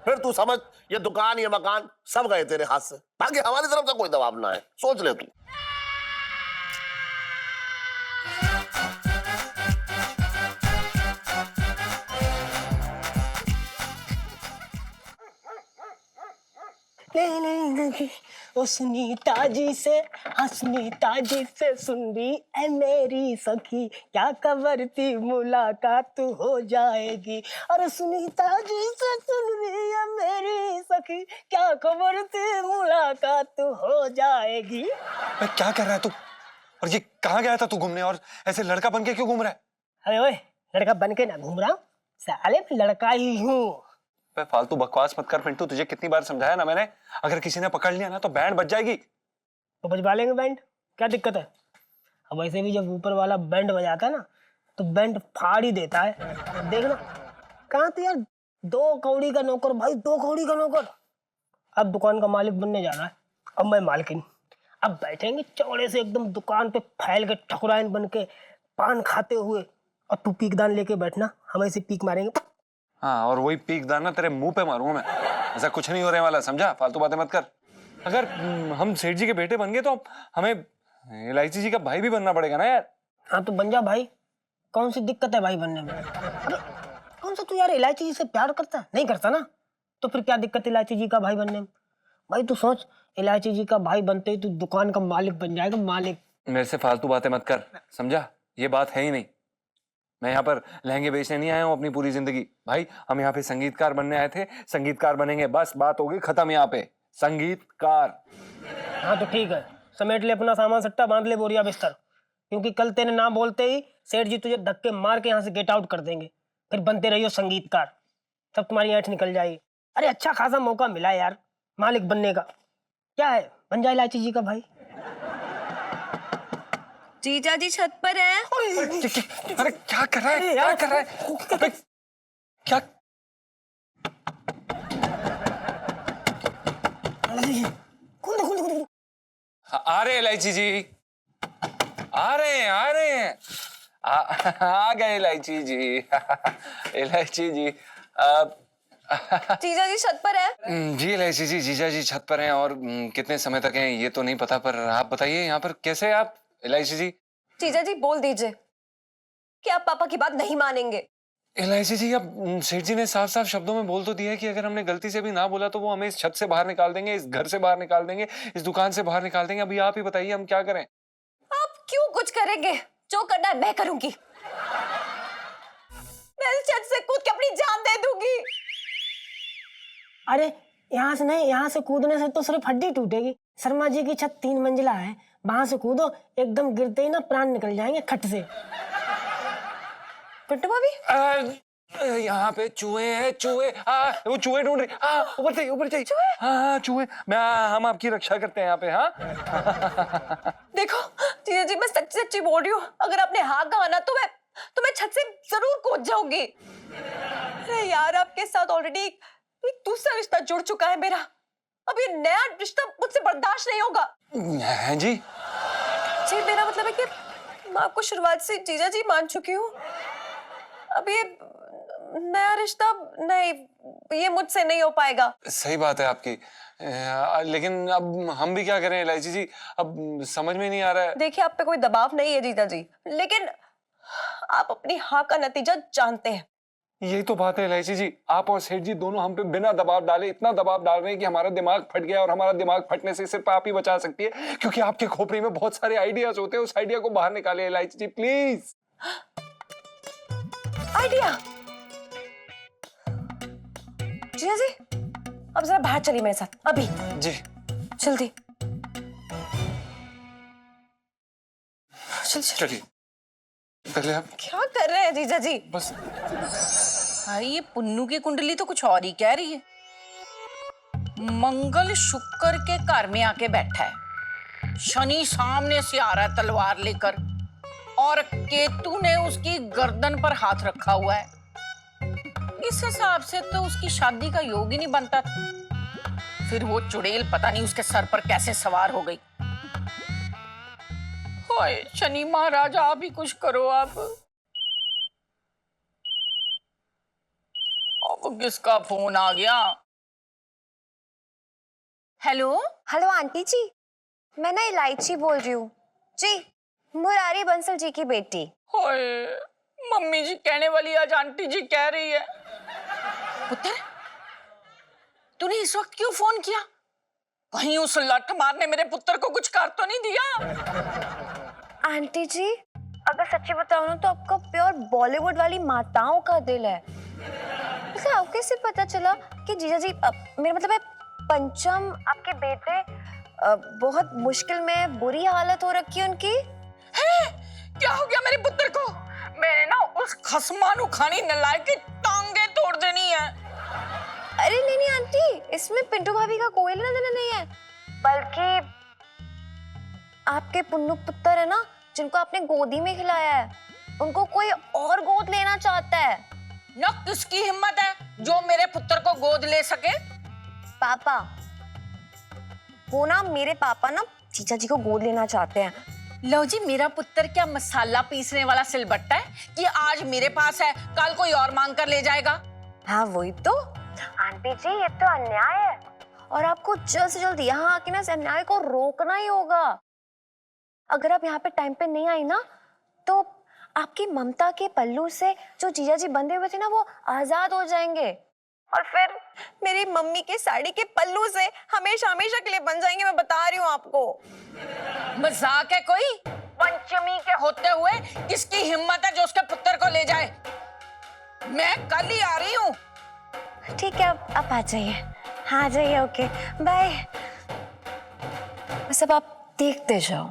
S1: फिर तू समझ, ये दुकान ये मकान सब गए तेरे हाथ से। बाकी हमारी तरफ से कोई दबाव ना है, सोच ले तू।
S11: ओ सुनीता जी से, हाँ सुनीता जी से सुन रही है मेरी सखी, क्या खबर थी मुलाकात हो जाएगी। अरे सुनीता जी से सुन रही है मेरी सखी, क्या खबर थी मुलाकात हो जाएगी।
S6: मैं क्या कर रहा है तू? और ये कहाँ गया था तू घूमने, और ऐसे लड़का बन के क्यों घूम रहा है?
S11: अरे ओए, लड़का बन के ना घूम रहा हूँ साले, मैं लड़का ही हूँ।
S6: फालतू बकवास मत कर पिंटू, तुझे कितनी बार समझाया ना मैंने, अगर किसी ने पकड़ लिया ना तो बैंड बज जाएगी।
S11: तो बजवा लेंगे बैंड, क्या दिक्कत है? अब वैसे भी जब ऊपर वाला बैंड बजाता है ना तो बैंड फाड़ ही देता है। देखना कहाँ तो यार, 2 कौड़ी का नौकर भाई, 2 कौड़ी का नौकर अब दुकान का मालिक बनने जा रहा है। अब मैं मालकिन, अब बैठेंगे चौड़े से एकदम दुकान पे फैल के ठकुराइन बन के पान खाते हुए, और तू पीकदान लेके बैठना, हम ऐसे पीक मारेंगे।
S6: हाँ, और वही पीक दाना तेरे मुंह पे मारूंगा मैं। ऐसा कुछ नहीं होने वाला, समझा? फालतू बातें मत कर। अगर हम सेठ जी के बेटे बन गए तो हमें इलायची जी का भाई भी बनना पड़ेगा ना यार।
S11: हाँ तो बन जा भाई, कौन सी दिक्कत है भाई बनने में? अरे कौन सा तू यार इलायची जी से प्यार करता है? नहीं करता ना, तो फिर क्या दिक्कत है इलायची जी का भाई बनने में? भाई तू सोच, इलायची जी का भाई बनते ही तू दुकान का मालिक बन जाएगा, मालिक।
S6: मेरे से फालतू बातें मत कर, समझा? ये बात है ही नहीं। मैं यहाँ पर लहंगे बेचने नहीं आया हूँ अपनी पूरी जिंदगी। भाई हम यहाँ पे संगीतकार बनने आए थे, संगीतकार बनेंगे, बस बात होगी खत्म। यहाँ पे संगीतकार।
S11: हाँ तो ठीक है, समेट ले अपना सामान, सट्टा बांध ले, बोरिया बिस्तर, क्योंकि कल तेरे नाम बोलते ही सेठ जी तुझे धक्के मार के यहाँ से गेट आउट कर देंगे। फिर बनते रहियो संगीतकार, सब तुम्हारी ऐंठ निकल जाएगी। अरे अच्छा खासा मौका मिला यार मालिक बनने का, क्या है, बन जाए इलायची जी का भाई।
S8: जीजा जी छत पर है।
S6: अरे क्या कर रहा है, क्या कर रहा है? अबे, क्या? आ रहे इलायची जी, आ रहे हैं, आ गए इलायची जी। इलायची जी।
S8: जीजा जी छत पर है।
S6: जी इलायची जी, जीजा जी छत पर हैं, और कितने समय तक हैं ये तो नहीं पता, पर आप बताइए यहाँ पर कैसे हैं आप इलायची जी?
S8: जीजा जी बोल दीजिए कि आप पापा की बात नहीं मानेंगे।
S6: इलायची जी, अब सेठ जी ने साफ साफ शब्दों में बोल तो दिया है कि अगर हमने गलती से भी ना बोला तो वो हमें इस छत से बाहर निकाल देंगे, इस घर से बाहर निकाल देंगे, इस दुकान से बाहर निकाल देंगे। अभी आप ही बताइए हम क्या करें?
S8: आप क्यों कुछ करेंगे? जो करना है मैं करूंगी। मैं इस छत से कूद के अपनी जान दे दूंगी।
S11: अरे यहाँ से नहीं, यहाँ से कूदने से तो सिर्फ हड्डी टूटेगी। शर्मा जी की छत 3 मंजिला है, वहां से कूदो, एकदम गिरते ही ना प्राण निकल जाएंगे खट से।
S8: पिंटू भाभी,
S6: यहाँ पे चूहे हैं, चूहे। वो चूहे ढूंढ रहे। ऊपर चाहिए, ऊपर चाहिए। हाँ चूहे, हम आपकी रक्षा करते हैं यहाँ पे। हाँ
S8: देखो जीजा जी, मैं सच्ची सच्ची बोल रही हूँ, अगर आपने हाथ गवाना तो मैं छत से जरूर कूद जाऊंगी। अरे यार, आपके साथ ऑलरेडी एक दूसरा रिश्ता जुड़ चुका है मेरा, अब ये नया रिश्ता मुझसे बर्दाश्त नहीं होगा।
S6: हैं जी?
S8: जी मेरा मतलब है कि मैं आपको शुरुआत से जीजा जी मान चुकी हूँ, अब ये नया रिश्ता नहीं, ये मुझसे नहीं हो पाएगा।
S6: सही बात है आपकी, लेकिन अब हम भी क्या करें इलायची जी, अब समझ में नहीं आ रहा है।
S8: देखिए, आप पे कोई दबाव नहीं है जीजा जी, लेकिन आप अपनी हाँ का नतीजा जानते हैं।
S6: यही तो बात है इलायची जी, आप और सेठ जी दोनों हम पे बिना दबाव डाले इतना दबाव डाल रहे हैं कि हमारा दिमाग फट गया, और हमारा दिमाग फटने से सिर्फ आप ही बचा सकती है, क्योंकि आपके खोपड़ी में बहुत सारे आइडियाज होते हैं। उस आइडिया को बाहर निकाले इलायची जी, प्लीज।
S8: आइडिया? जीजा जी,
S2: अब जरा बाहर चलिए मेरे साथ अभी।
S12: जी
S2: जल्दी
S12: चलिए पहले आप
S2: क्या कर रहे हैं जीजा जी?
S12: बस
S3: भाई ये पुन्नू की कुंडली तो कुछ और ही कह रही है। मंगल शुक्र के घर में आके बैठा है, शनि सामने से आ रहा है तलवार लेकर, और केतु ने उसकी गर्दन पर हाथ रखा हुआ है। इस हिसाब से तो उसकी शादी का योग ही नहीं बनता था। फिर वो चुड़ैल पता नहीं उसके सर पर कैसे सवार हो गई। हाय शनि महाराज, आप ही कुछ करो। आप अब किसका फोन आ गया? हेलो
S8: हेलो आंटी जी, मैं ना इलायची बोल रही हूँ जी, मुरारी बंसल जी की बेटी।
S3: हाय मम्मी जी कहने वाली आज आंटी जी कह रही है। पुत्र तूने इस वक्त क्यों फोन किया? कहीं उस लठ मार ने मेरे पुत्र को कुछ कर तो नहीं दिया?
S8: आंटी जी अगर सच्ची बताऊं ना तो आपका प्योर बॉलीवुड वाली माताओं का दिल है। वैसे आपको कैसे पता चला कि जीजा जी मेरा मतलब है पंचम आपके बेटे बहुत मुश्किल में, बुरी हालत हो रखी है उनकी?
S3: है? क्या हो गया मेरे पुत्र को? मैंने ना उस खसमानू खानी नलायक की टांगे तोड़ देनी है।
S8: अरे नहीं नहीं आंटी, इसमें पिंटू भाभी का कोई लेना देना नहीं है, बल्कि आपके पुन्नू पुत्र है ना जिनको आपने गोदी में खिलाया है, उनको कोई और गोद लेना चाहता है।
S3: ना किसकी हिम्मत है जो मेरे पुत्र को गोद ले सके?
S8: पापा, वो ना मेरे पापा ना जीजा जी को गोद लेना चाहते हैं।
S3: लो जी, मेरा पुत्र क्या मसाला पीसने वाला सिलबट्टा है कि आज मेरे पास है कल कोई और मांग कर ले जाएगा?
S8: हाँ वही तो आंटी जी, ये तो अन्याय है और आपको जल्द से जल्द यहाँ आके ना इस अन्याय को रोकना ही होगा। अगर आप यहाँ पे टाइम पे नहीं आई ना तो आपकी ममता के पल्लू से जो जीजा जी बंधे हुए थे ना वो आजाद हो जाएंगे, और फिर मेरी मम्मी के साड़ी के पल्लू से हमेशा हमेशा के लिए बन जाएंगे। मैं बता रही हूँ आपको।
S3: मजाक है कोई? पंचमी के होते हुए किसकी हिम्मत है जो उसके पुत्र को ले जाए? मैं कल ही आ रही हूँ।
S8: ठीक है आप आ जाइए। हाँ आ जाइए, ओके बाय। बस अब आप देखते जाओ।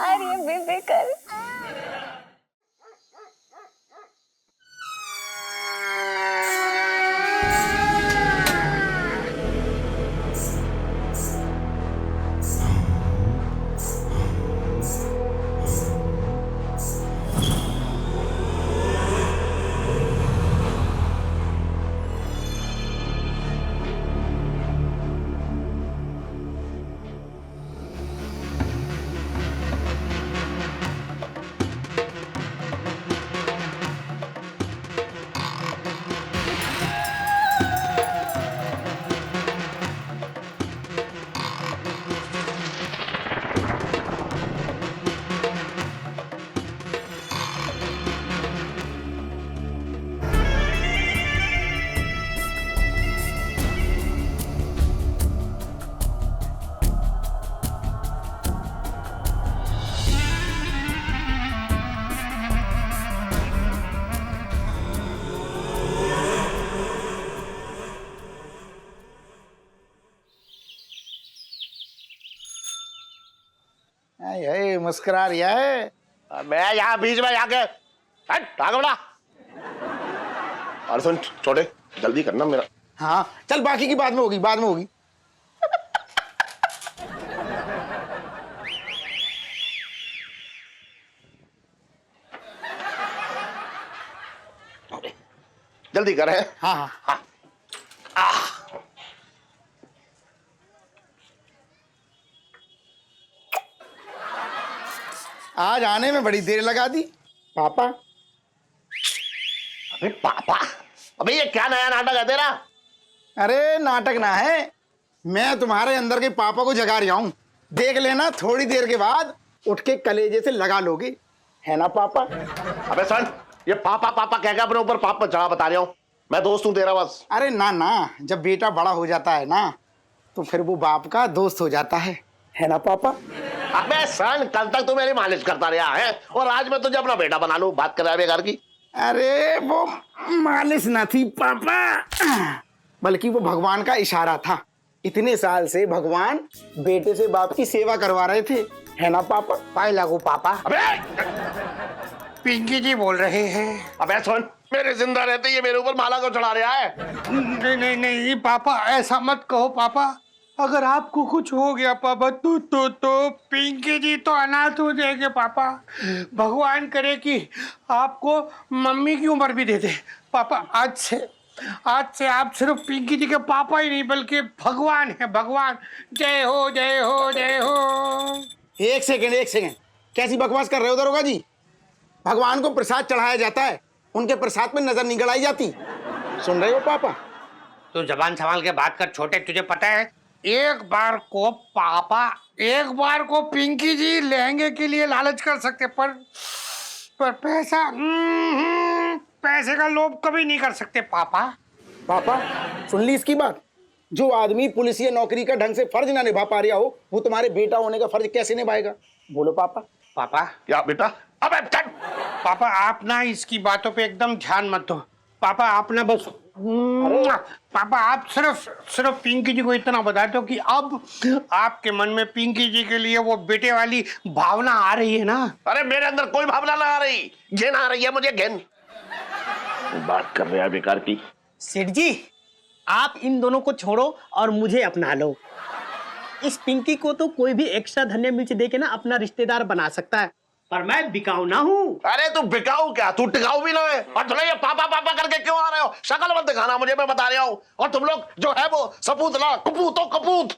S8: अरे बेफिक्र।
S4: मुस्कुरा रहा है।
S1: मैं यहाँ बीच में जाके आगे बढ़ा। और सुन छोटे, जल्दी करना मेरा।
S4: हाँ चल, बाकी की बाद में होगी, बाद में होगी।
S1: जल्दी कर है।
S4: हाँ हाँ
S1: हाँ।
S4: आज आने में बड़ी देर लगा दी पापा।
S1: अबे पापा, अबे ये क्या नया नाटक है तेरा?
S4: अरे नाटक ना है, मैं तुम्हारे अंदर के पापा को जगा रहा हूं। देख लेना थोड़ी देर के बाद उठ के कलेजे से लगा लोगे, है ना पापा?
S1: अबे सन, ये पापा पापा कह के अपने ऊपर पाप पर चढ़ा बता रहा हूँ। मैं दोस्त हूँ तेरा बस।
S4: अरे ना ना, जब बेटा बड़ा हो जाता है ना तो फिर वो बाप का दोस्त हो जाता है ना पापा?
S1: अबे सन, कल तक तू मेरी मालिश करता रहा है और आज मैं तुझे अपना बेटा बना लूं। बात कर रहा है बेकार की।
S4: अरे वो मालिश ना थी पापा, बल्कि वो भगवान का इशारा था। इतने साल से भगवान बेटे से बाप की सेवा करवा रहे थे, है ना पापा?
S7: पाए लागू पापा।
S1: अबे
S7: पिंकी जी बोल रहे हैं।
S1: अबे सुन, मेरे जिंदा रहते ये मेरे ऊपर माला को चढ़ा रहा है।
S7: नहीं नहीं नहीं पापा, ऐसा मत कहो पापा। अगर आपको कुछ हो गया पापा तो पिंकी जी तो अनाथ हो जाएंगे पापा। भगवान करे कि आपको मम्मी की उम्र भी दे दे पापा। आज से आप सिर्फ पिंकी जी के पापा ही नहीं बल्कि भगवान है, भगवान। जय हो जय हो जय हो।
S4: एक सेकंड, कैसी बकवास कर रहे हो दरोगा जी? भगवान को प्रसाद चढ़ाया जाता है, उनके प्रसाद में नजर नहीं गड़ाई जाती। सुन रहे हो पापा?
S7: तो जबान संभाल के बात कर छोटे। तुझे पता है एक बार को पिंकी जी लहंगे के लिए लालच कर सकते, पर पैसे का लोभ कभी नहीं कर सकते पापा।
S4: पापा सुन ली इसकी बात? जो आदमी पुलिस या नौकरी का ढंग से फर्ज ना निभा पा रहा हो, वो तुम्हारे बेटा होने का फर्ज कैसे निभाएगा? बोलो पापा।
S7: पापा
S1: क्या बेटा? अबे चल।
S7: पापा आप ना इसकी बातों पे एकदम ध्यान मत दो पापा। आप ना बस पापा आप सिर्फ पिंकी जी को इतना बता दो कि अब आपके मन में पिंकी जी के लिए वो बेटे वाली भावना आ रही है ना?
S1: अरे मेरे अंदर कोई भावना ना आ रही, घिन आ रही है मुझे, घिन। बात कर रहे हैं बेकार की।
S9: सेठ जी, आप इन दोनों को छोड़ो और मुझे अपना लो। इस पिंकी को तो कोई भी एक्स्ट्रा धनिया मिर्च देके ना अपना रिश्तेदार बना सकता है, पर मैं बिकाऊ ना हूँ।
S1: अरे तू बिकाऊ क्या, तू टिकाऊ भी ना है। और तुम ये पापा पापा करके क्यों आ रहे हो? शक्ल मत दिखाना मुझे, मैं बता रहा हूँ। और तुम लोग जो है वो सपूत ना, कपूत हो कपूत।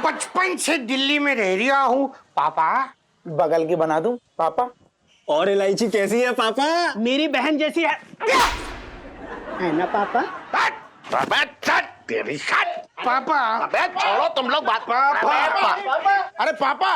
S7: बचपन से दिल्ली में रह रहा हूँ पापा।
S4: बगल की बना दूं पापा?
S9: और इलायची कैसी है पापा? मेरी बहन जैसी है ना पापा?
S1: अबे चल तेरी शट।
S7: पापा
S1: अबे छोड़ो तुम लोग बात। पापा
S4: अरे पापा,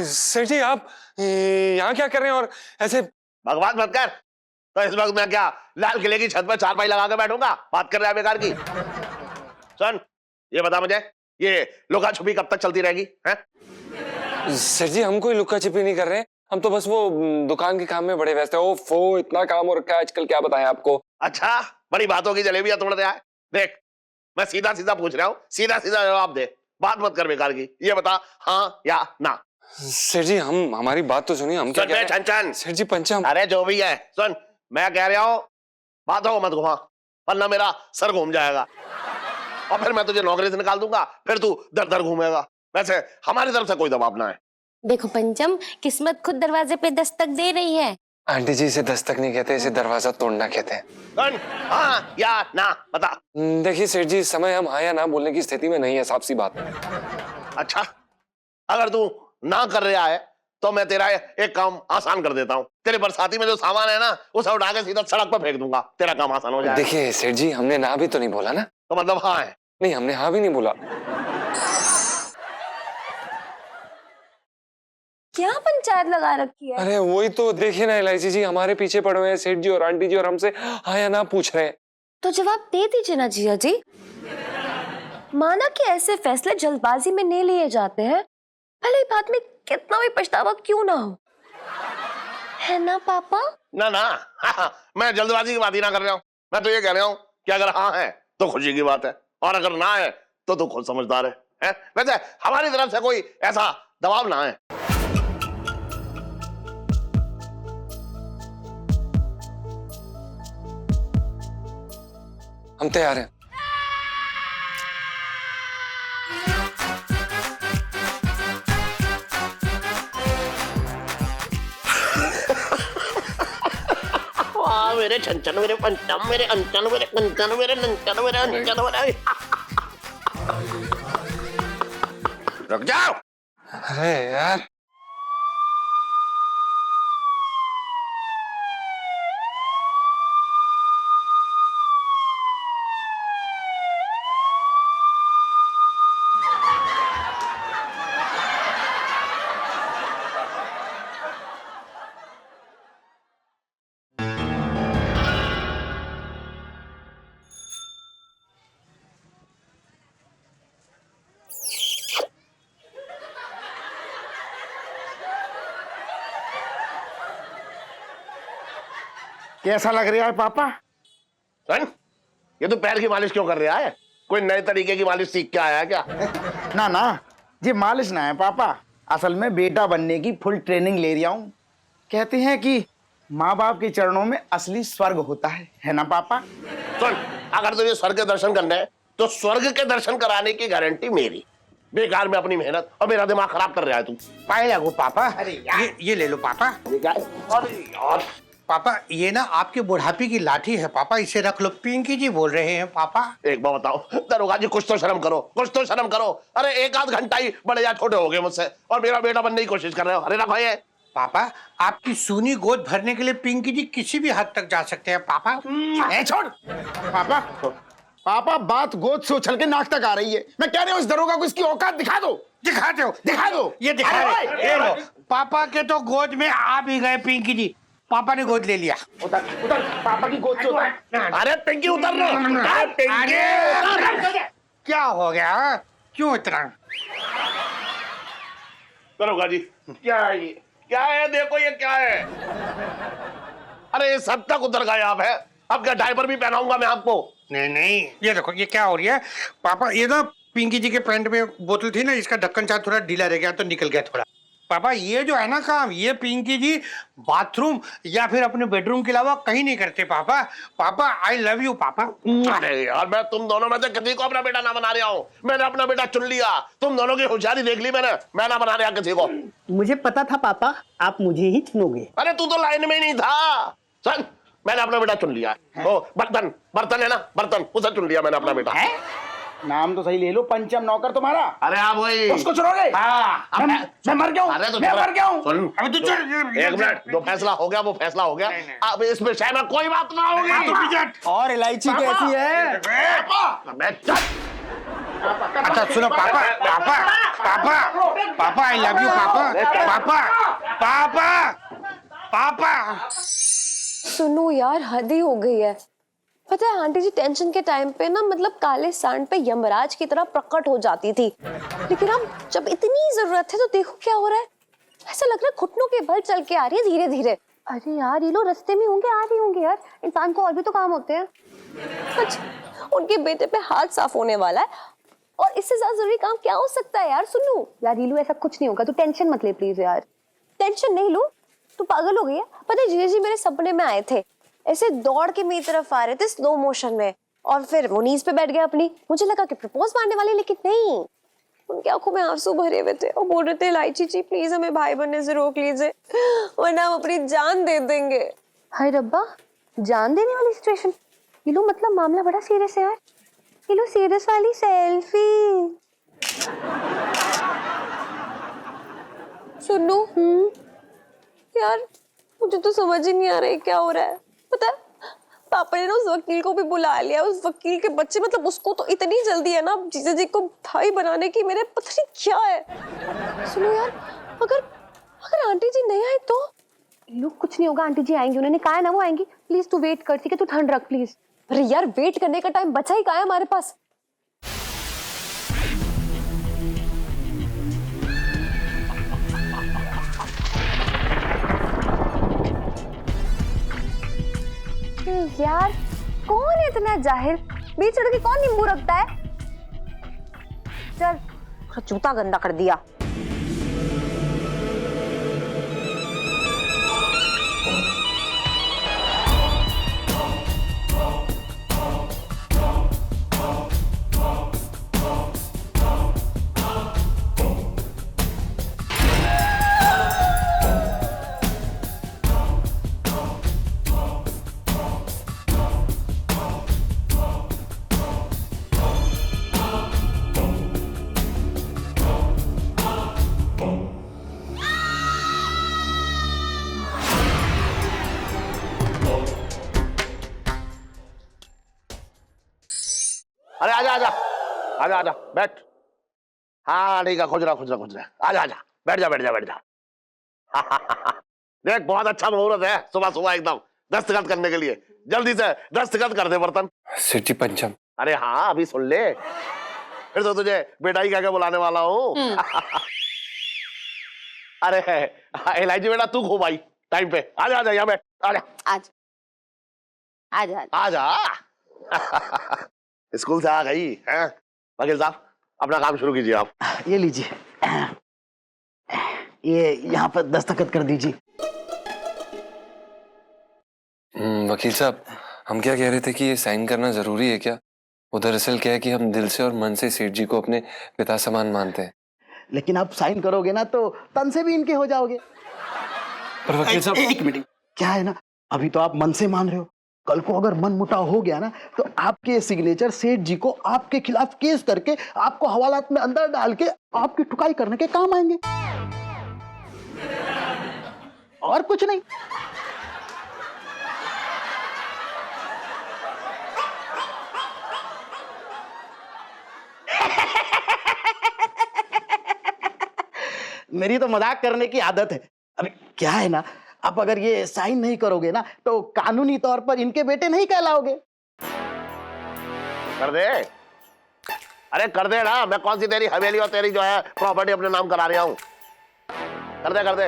S6: सेठ जी आप यहाँ क्या कर रहे हैं और ऐसे?
S1: भगवान मत कर। तो इस वक्त मैं क्या लाल किले की छत पर चारपाई लगा के बैठूंगा? बात कर रहा है बेकार की। सुन ये बता मुझे, ये लुका छुपी कब तक चलती रहेगी? हैं?
S6: सेठ जी हम कोई लुक्का छिपी नहीं कर रहे हैं, हम तो बस वो दुकान के काम में बड़े व्यस्त है। ओफो इतना काम हो रखा है आजकल, क्या बताएं आपको।
S1: अच्छा बड़ी बातों की जलेबियां तोड़ रहा है। देख मैं सीधा सीधा पूछ रहा हूँ, सीधा सीधा जवाब दे, बात मत कर बेकार की। ये बता हाँ या ना?
S6: सेठ जी हमारी बात तो सुनिए। हम क्या कह रहे हैं?
S1: छन
S6: सेठ जी पंचम।
S1: अरे जो भी है सुन, मैं कह रहा हूँ बातों को मत घुमा, वरना मेरा सर घूम जाएगा और फिर मैं तुझे नौकरी से निकाल दूंगा, फिर तू दर दर घूमेगा। वैसे हमारी तरफ से कोई दबाव ना है।
S3: देखो पंचम, किस्मत खुद दरवाजे पे दस्तक दे रही है।
S6: आंटी जी इसे दस्तक नहीं कहते, इसे दरवाजा तोड़ना कहते हैं।
S1: सुन हाँ या ना बता।
S6: देखिए सेठ जी इस समय हम हाँ या ना बोलने की स्थिति में नहीं है, साफ सी बात।
S1: अच्छा अगर तू ना कर रहा है तो मैं तेरा एक काम आसान कर देता हूँ। तेरे बरसाती में जो सामान है ना उसे उठा के सीधा सड़क पर फेंक दूंगा, तेरा काम आसान हो जाएगा।
S6: देखिए सेठ जी हमने ना भी तो नहीं बोला ना।
S1: तो मतलब हाँ है?
S6: नहीं हमने हाँ भी नहीं बोला।
S8: क्या पंचायत लगा रखी है?
S6: अरे वही तो देखिए ना इलायची जी, हमारे पीछे पड़े हुए हैं सेठ जी और आंटी जी और हमसे हाँ या ना पूछ रहे हैं।
S8: तो जवाब दे दीजिए ना जिया जी। माना कि ऐसे फैसले जल्दबाजी में नहीं लिए जाते हैं, भले ही बाद में कितना भी पछतावा क्यों ना हो, है ना पापा?
S1: ना ना मैं जल्दबाजी की बात ही ना कर रहा हूँ। मैं तो ये कह रहा हूँ कि अगर हाँ है तो खुशी की बात है, और अगर ना है तो तू खुद समझदार है? वैसे हमारी तरफ से कोई ऐसा दबाव ना है।
S6: हम तैयार हैं।
S1: मेरे छंचन मेरे पंचम मेरे अंचन मेरे कंचन मेरे नंचन मेरे अंचन मेरे। रुक जाओ।
S12: अरे यार
S4: कैसा लग रहा है पापा?
S1: सन, ये तो पैर की मालिश क्यों कर रहा है? कोई नए तरीके की मालिश सीख के आया है क्या?
S4: ना ना, ये मालिश ना है पापा, असल में बेटा बनने की फुल ट्रेनिंग ले रहा हूँ। कहते हैं कि माँ बाप के चरणों में असली स्वर्ग होता है ना पापा?
S1: सुन, अगर तुझे स्वर्ग के दर्शन करने हैं तो स्वर्ग के दर्शन कराने की गारंटी मेरी। बेकार में अपनी मेहनत और मेरा दिमाग खराब कर रहा है तू।
S7: पाए लागो पापा।
S4: अरे यार।
S7: ये ले लो पापा।
S1: ये क्या है? अरे यार,
S7: पापा ये ना आपके बुढ़ापे की लाठी है पापा, इसे रख लो। पिंकी जी बोल रहे हैं पापा।
S1: एक बार बताओ दरोगा जी, कुछ तो शर्म करो, कुछ तो शर्म करो। अरे एक आध घंटा ही बड़े या छोटे हो गए मुझसे और मेरा बेटा बनने की कोशिश कर रहे हो। अरे रखो ये।
S7: पापा आपकी सूनी गोद भरने के लिए पिंकी जी किसी भी हद तक जा सकते हैं पापा।
S4: छोड़ पापा। पापा बात गोद से उछल के नाक तक आ रही है। मैं कह रहा हूँ इस दरोगा को इसकी औकात दिखा दो।
S7: दिखाते हो?
S4: दिखा दो।
S7: ये दिखा
S4: अरे
S7: रहे। ये लो पापा के तो गोद में आ भी गए पिंकी जी। पापा ने गोद ले लिया।
S4: उतर उतर, पापा की गोद से उतर।
S1: अरे पिंकी उतर लो। अरे पिंकी उतर।
S7: क्या हो गया? क्यों इतना?
S1: दरोगा जी, क्या है ये? क्या है? देखो ये क्या है? अरे ये सब तक उतर गए आप है। अब क्या डायपर भी पहनाऊंगा मैं आपको?
S7: नहीं नहीं, ये देखो ये क्या हो रही है पापा। ये ना पिंकी जी के पैंट में बोतल थी ना, इसका ढक्कन शायद थोड़ा ढीला रह गया तो निकल गया थोड़ा। पापा ये जो है ना काम, ये पिंकी जी बाथरूम या फिर अपने बेडरूम के अलावा कहीं नहीं करते पापा। पापा आई लव यू पापा।
S1: अरे यार, मैं तुम दोनों में से किसी को अपना बेटा ना बना रहा हूँ। मैंने अपना बेटा चुन लिया। तुम दोनों की होशियारी देख ली मैंने। मैं ना बना रहा किसी को।
S9: मुझे पता था पापा आप मुझे ही चुनोगे।
S1: अरे तू तो लाइन में ही नहीं था। सुन, मैंने अपना बेटा चुन लिया। ओ बर्तन, बर्तन है ना, बर्तन, उसे चुन लिया मैंने अपना बेटा।
S4: नाम तो सही ले लो, पंचम नौकर तुम्हारा।
S1: अरे आप वही
S4: उसको चुनोगे?
S1: हाँ।
S4: मैं मर गया हूँ।
S1: अरे तो
S4: मैं मर गया हूँ।
S1: सुन,
S7: अबे तू चल।
S1: एक मिनट, जो फैसला हो गया वो फैसला हो गया। अब इस विषय में कोई बात ना होगी।
S4: और इलायची कैसी है?
S1: मैं चल।
S7: अच्छा सुनो पापा, पापा पापा पापा आई लव यू पापा। पापा पापा पापा।
S8: सुनो यार, हद ही हो गई है। पता है आंटी जी टेंशन के टाइम पे ना मतलब काले सांड पे यमराज की तरह प्रकट हो जाती थी, लेकिन अब जब इतनी जरूरत है तो देखो क्या हो रहा है। ऐसा लग रहा है घुटनों के बल चल के आ रही है धीरे धीरे। अरे यार ये लोग रास्ते में होंगे, आ रही होंगे यार, इंसान को और भी तो काम होते हैं। अच्छा, उनके बेटे पे हाथ साफ होने वाला है और इससे ज्यादा जरूरी काम क्या हो सकता है यार। सुनो यार रीलू, ऐसा कुछ नहीं होगा, तू टेंशन मत ले प्लीज यार। टेंशन नहीं लो, तू पागल हो गई है। पता है जीजा जी मेरे सपने में आए थे, ऐसे दौड़ के मेरी तरफ आ रहे थे स्लो मोशन में, और फिर वो नीज पे बैठ गए अपनी। मुझे लगा कि प्रपोज मारने वाले, लेकिन नहीं, उनकी आंखों में आंसू भरे हुए थे और बोल रहे थे इलायची जी प्लीज हमें भाई बनने से रोक लीजिए वरना हम अपनी जान दे देंगे। हाय रब्बा, जान देने वाली सिचुएशन। ये लो मतलब मामला बड़ा सीरियस है यार। ये लो सीरियस वाली सेल्फी। सुनो यार, मुझे तो समझ ही नहीं आ रहा है क्या हो रहा है। पता है पापा ने ना उस वकील को भी बुला लिया। उस वकील के बच्चे मतलब उसको तो इतनी जल्दी है ना जीजा जी को भाई बनाने की, मेरे पता नहीं क्या है। सुनो यार, अगर अगर आंटी जी नहीं आई तो? लोग कुछ नहीं होगा, आंटी जी आएंगी, उन्होंने कहा है ना वो आएंगी। प्लीज तू वेट कर, ठीक है? तू ठंड रख प्लीज। अरे यार वेट करने का टाइम बचा ही कहाँ है हमारे पास। यार कौन है इतना जाहिल, बीच सड़क कौन नींबू रखता है? चल जूता गंदा कर दिया।
S1: आजा आजा बैठ। हाँ ठीक है, खुश रहा खुश रहा खुश रहा। आजा आजा बैठ जा बैठ जा बैठ जा। देख बहुत अच्छा मुहूर्त है, सुबह सुबह एकदम दस्तखत करने के लिए। जल्दी से दस्तखत कर दे बर्तन।
S6: सेठ जी पंचम।
S1: अरे हाँ अभी सुन ले, फिर तो तुझे बेटा ही कह के बुलाने वाला हूँ। अरे इलायची बेटा तू खो भाई टाइम पे। आजा आजा यहाँ बैठ आजा
S3: आज आज आज
S1: आजा। स्कूल से आ गई हैं? वकील साहब अपना काम शुरू कीजिए आप।
S9: ये लीजिए, ये यहाँ पर दस्तखत कर दीजिए।
S6: वकील साहब हम क्या कह रहे थे कि ये साइन करना जरूरी है क्या? वो दरअसल क्या है कि हम दिल से और मन से सेठ जी को अपने पिता समान मानते हैं।
S9: लेकिन आप साइन करोगे ना तो तन से भी इनके हो जाओगे।
S6: पर वकील साहब
S9: एक मिनट, क्या है ना, अभी तो आप मन से मान रहे हो, कल को अगर मन मुटाव हो गया ना तो आपके सिग्नेचर सेठ जी को आपके खिलाफ केस करके आपको हवालात में अंदर डाल के आपकी ठुकाई करने के काम आएंगे, और कुछ नहीं। मेरी तो मजाक करने की आदत है। अभी क्या है ना, आप अगर ये साइन नहीं करोगे ना तो कानूनी तौर पर इनके बेटे नहीं कहलाओगे।
S1: कर दे, अरे कर दे ना। मैं कौन सी तेरी हवेली और तेरी जो है प्रॉपर्टी अपने नाम करा रहा हूँ। कर दे कर दे।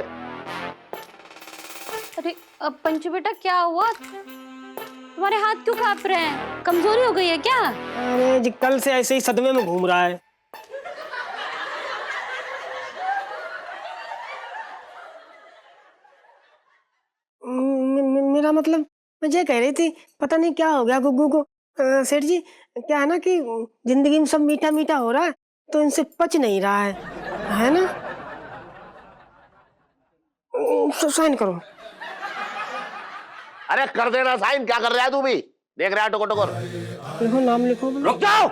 S3: अरे अब पंचू बेटा क्या हुआ? तुम्हारे हाथ क्यों कांप रहे हैं? कमजोरी हो गई है क्या?
S11: अरे जी कल से ऐसे ही सदमे में घूम रहा है। मेरा मतलब मैं ये कह रही थी, पता नहीं क्या हो गया गुग्गू को। सेठ जी क्या है ना कि जिंदगी में सब मीठा मीठा हो रहा है तो इनसे पच नहीं रहा है ना। साइन करो।
S1: अरे कर देना साइन, क्या कर रहा है तू भी? देख रहा है टुकुर टुकुर।
S11: लिखो नाम लिखो।
S1: रुक जाओ।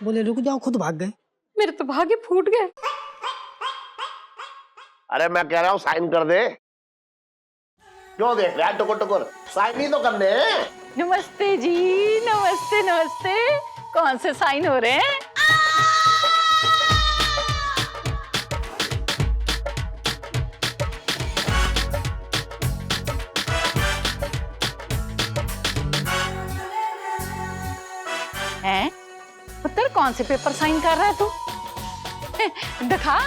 S11: बोले रुक जाओ, खुद भाग गए।
S3: मेरे तो भागे फूट गए।
S1: अरे मैं कह रहा हूँ साइन कर दे। क्यों देख रहा है टुकुर टुकुर? साइन ही तो करने हैं।
S2: नमस्ते जी, नमस्ते नमस्ते। कौन से साइन हो रहे हैं? हैं? पुत्र कौन से पेपर साइन कर रहा है तू? दिखा।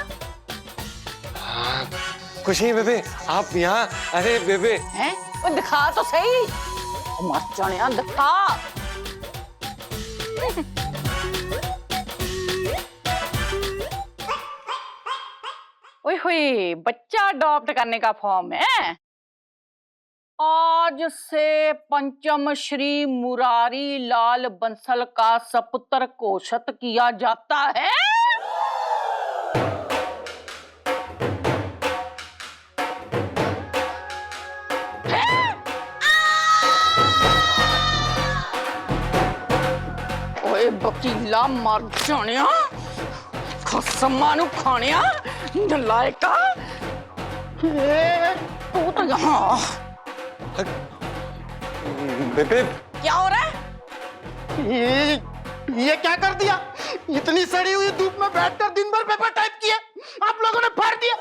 S6: कुछ नहीं बेबे, आप यहाँ। अरे बेबे
S2: हैं? वो दिखा तो सही। मत जाने दिखा। ओए होए, बच्चा अडॉप्ट करने का फॉर्म है। आज से पंचम श्री मुरारी लाल बंसल का सपुत्र घोषित किया जाता है। ओए वकीला मर जानिया, खसमा नु खानिया, नलायका। तू तो यहाँ
S6: बेबे
S2: क्या हो रहा है?
S9: ये क्या कर दिया? इतनी सड़ी हुई धूप में बैठकर दिन भर पेपर टाइप किया, आप लोगों ने फाड़ दिया।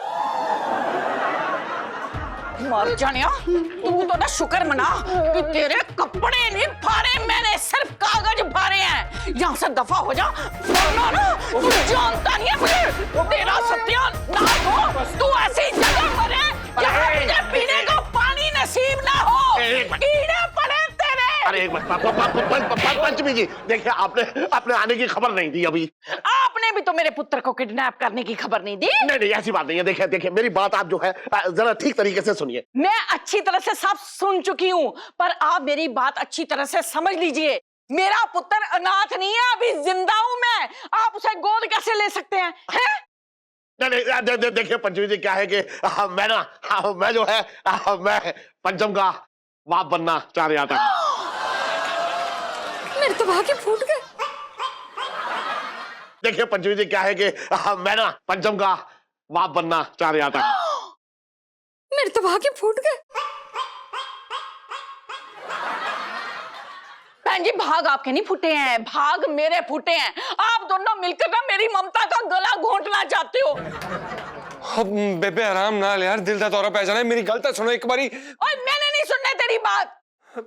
S2: मर जानिया, तू तो ना शुक्र मना कि तेरे कपड़े नहीं फाड़े, मैंने सिर्फ कागज फाड़े हैं। यहाँ से दफा हो जा, वरना ना तू जानता नहीं है मुझे। तेरा सत्यानाश हो, तू ऐसी जगह मरे जहाँ तुझे पीने को पानी नसीब ना हो। कीड़े पड़े तेरे।
S1: अरे एक मिनट पंचमी जी, देखिए आपने अपने आने की खबर नहीं दी अभी।
S2: आपने भी तो मेरे पुत्र को किडनैप करने की खबर नहीं दी।
S1: नहीं नहीं ऐसी बात नहीं है। देखिए देखिए मेरी बात आप जो है जरा ठीक तरीके से सुनिए।
S2: मैं अच्छी तरह से सब सुन चुकी हूँ, पर आप मेरी बात अच्छी तरह से समझ लीजिए। मेरा पुत्र अनाथ नहीं है, अभी जिंदा हूं मैं। आप उसे गोद कैसे ले सकते हैं?
S1: नहीं देखिए पंचमी जी, क्या है कि मैं जो है मैं पंचम का बाप बनना चाह रहा था।
S3: मेरे तो भागे फूट गए।
S1: देखिए पंचमी जी, क्या है कि मैं ना पंचम का बाप बनना चाह रहा था।
S3: मेरे तो भाग्य फूट गए।
S2: बहन जी, भाग आपके नहीं फूटे हैं, भाग मेरे फूटे हैं। आप दोनों मिलकर ना मेरी ममता का गला घोंटना चाहते हो।
S6: अब बेबे आराम ना ले यार, दिल का दौरा पहचाना है, मेरी गलती सुनो एक बारी।
S2: ओए, मैंने नहीं सुनना तेरी बात।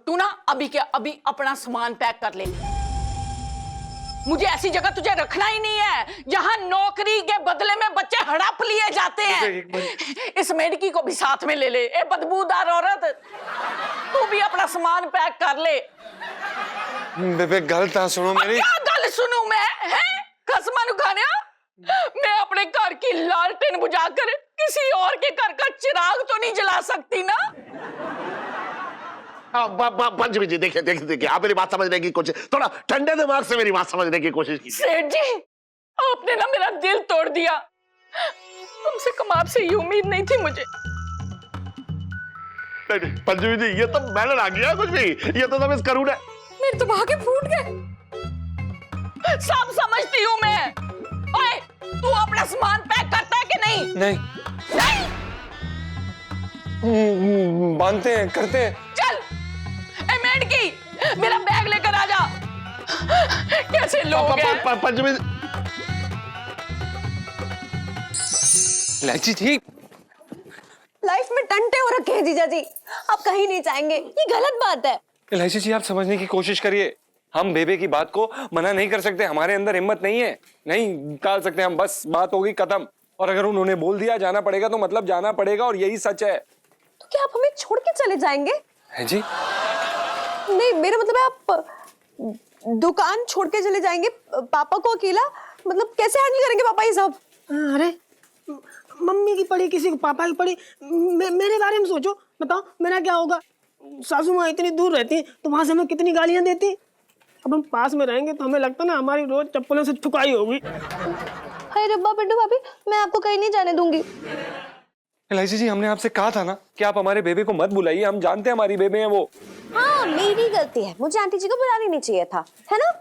S2: तू ना अभी के अभी अपना सामान पैक कर ले। मुझे ऐसी जगह तुझे रखना ही नहीं है जहां नौकरी के बदले में बच्चे हड़प लिए जाते हैं। इस मेडकी को भी साथ में ले ले। ए बदबूदार औरत, तू भी अपना सामान पैक कर ले।
S6: बेबे गलत सुनो मेरी।
S2: क्या गल सुनूं मैं? हैं? कसमन खाने मैं अपने घर की लालटेन बुझाकर किसी और के घर का चिराग तो नहीं जला सकती ना।
S1: पंचमी जी, देखिए देखिए देखिए, आप मेरी बात समझने की कोशिश, थोड़ा ठंडे दिमाग से मेरी बात समझने की कोशिश कीजिए।
S2: सेठ जी, आपने ना मेरा दिल तोड़ दिया। कम से कम आपसे ये उम्मीद नहीं थी मुझे।
S1: नहीं, पंचमी जी, ये तो मैंने ना किया कुछ भी, ये तो सब इस करूँ है।
S3: मेरे तो भाग्य फूट गए।
S2: सब समझती हूँ मैं। ओए, तू अपना सामान पैक करता है कि नहीं?
S6: नहीं
S2: नहीं,
S6: बांधते हैं, करते हैं।
S2: चल ए मेडकी, मेरा बैग लेकर आ जा। कैसे लोग हैं?
S1: पंचमी
S6: इलायची ठीक।
S8: लाइफ में टंटे हो रखे हैं जीजा जी, आप कहीं नहीं जाएंगे, ये गलत बात है।
S6: इलायची जी, आप समझने की कोशिश करिए। हम बेबे की बात को मना नहीं कर सकते, हमारे अंदर हिम्मत नहीं है, नहीं टाल सकते हम। बस बात होगी खत्म। और अगर उन्होंने बोल दिया जाना पड़ेगा तो मतलब जाना पड़ेगा, और यही सच है।
S8: तो क्या आप हमें छोड़ के चले जाएंगे?
S6: है जी?
S8: नहीं, मेरा मतलब है आप दुकान छोड़ के चले जाएंगे पापा को अकेला? मतलब कैसे हैंडल करेंगे पापा ये सब?
S11: अरे मम्मी की पड़ी, किसी को पापा की पड़ी, मेरे बारे में सोचो। बताओ मेरा क्या होगा? सासू माँ इतनी दूर रहती है तो वहां से हमें कितनी गालियां देती। अब हम पास में रहेंगे तो हमें लगता ना हमारी रोज चप्पलों से ठुकाई होगी।
S8: हाय रब्बा पिंटू भाभी, मैं आपको कहीं नहीं जाने दूंगी।
S6: इलायची जी, हमने आपसे कहा था ना कि आप हमारे बेबे को मत बुलाइए, हम जानते हैं हमारी बेबे हैं वो।
S8: हाँ, मेरी गलती है, मुझे आंटी जी को बुलानी नहीं चाहिए था, है ना?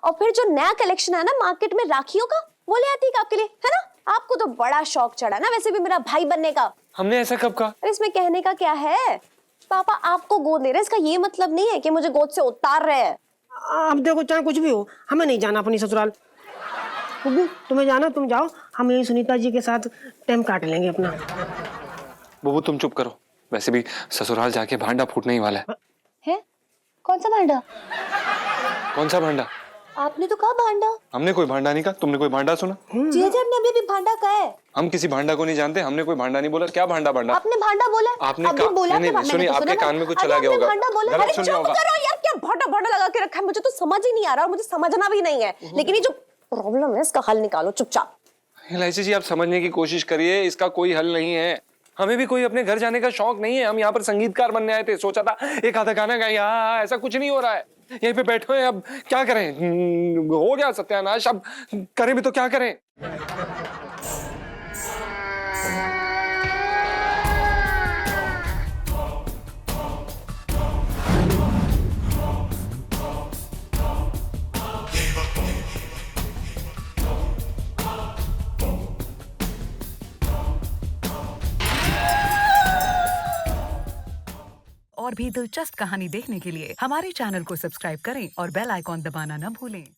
S8: और फिर जो नया कलेक्शन है ना मार्केट में राखियों का, वो ले आती है आपके लिए, है ना? आपको तो बड़ा शौक चढ़ा ना वैसे भी मेरा भाई बनने का।
S6: हमने ऐसा कब कहा?
S8: अरे इसमें कहने का क्या है? पापा आपको गोद ले रहे हैं, इसका ये मतलब नहीं है कि मुझे गोद से उतार रहे हैं।
S11: अब देखो, चाहे कुछ भी हो, हमें नहीं जाना अपनी ससुराल। बुब्बू, तुम्हें जाना तुम जाओ, हम यही सुनीता जी के साथ टाइम काट लेंगे अपना।
S6: बुबू तुम चुप करो, वैसे भी ससुराल जाके भांडा फूटने ही वाला है।
S8: कौन सा भांडा?
S6: कौन सा भांडा?
S8: आपने तो कहा भांडा।
S6: हमने कोई भांडा नहीं कहा, तुमने कोई भांडा सुना?
S8: जी जी, आपने अभी भांडा कहा है।
S6: हम किसी भांडा को नहीं जानते, हमने कोई भांडा नहीं बोला। क्या भांडा?
S8: आपने भांडा बोला।
S6: आपने
S8: अभी बोला
S6: नहीं,
S8: मैंने
S6: सुनिए,
S8: तो
S6: आपके
S8: सुना
S6: कान
S8: ना।
S6: में कुछ
S8: अरे
S6: चला गया
S8: आपने
S6: होगा,
S8: भांडा बोला।
S6: गलत
S8: अरे
S6: सुनिया
S8: चुप
S6: होगा।
S8: करो यार, क्या भांडा भांडा लगा के रखा है? मुझे तो समझ ही नहीं आ रहा और मुझे समझना भी नहीं है। लेकिन ये जो प्रॉब्लम है इसका हल निकालो चुपचाप।
S6: इलायची जी, आप समझने की कोशिश करिए, इसका कोई हल नहीं है। हमें भी कोई अपने घर जाने का शौक नहीं है, हम यहाँ पर संगीतकार बनने आए थे, सोचा था एक आधा गाना गाए। ऐसा कुछ नहीं हो रहा है, यहीं पे बैठे हैं। अब क्या करें? हो गया सत्यानाश, अब करें भी तो क्या करें?
S13: और भी दिलचस्प कहानी देखने के लिए हमारे चैनल को सब्सक्राइब करें और बेल आइकॉन दबाना न भूलें।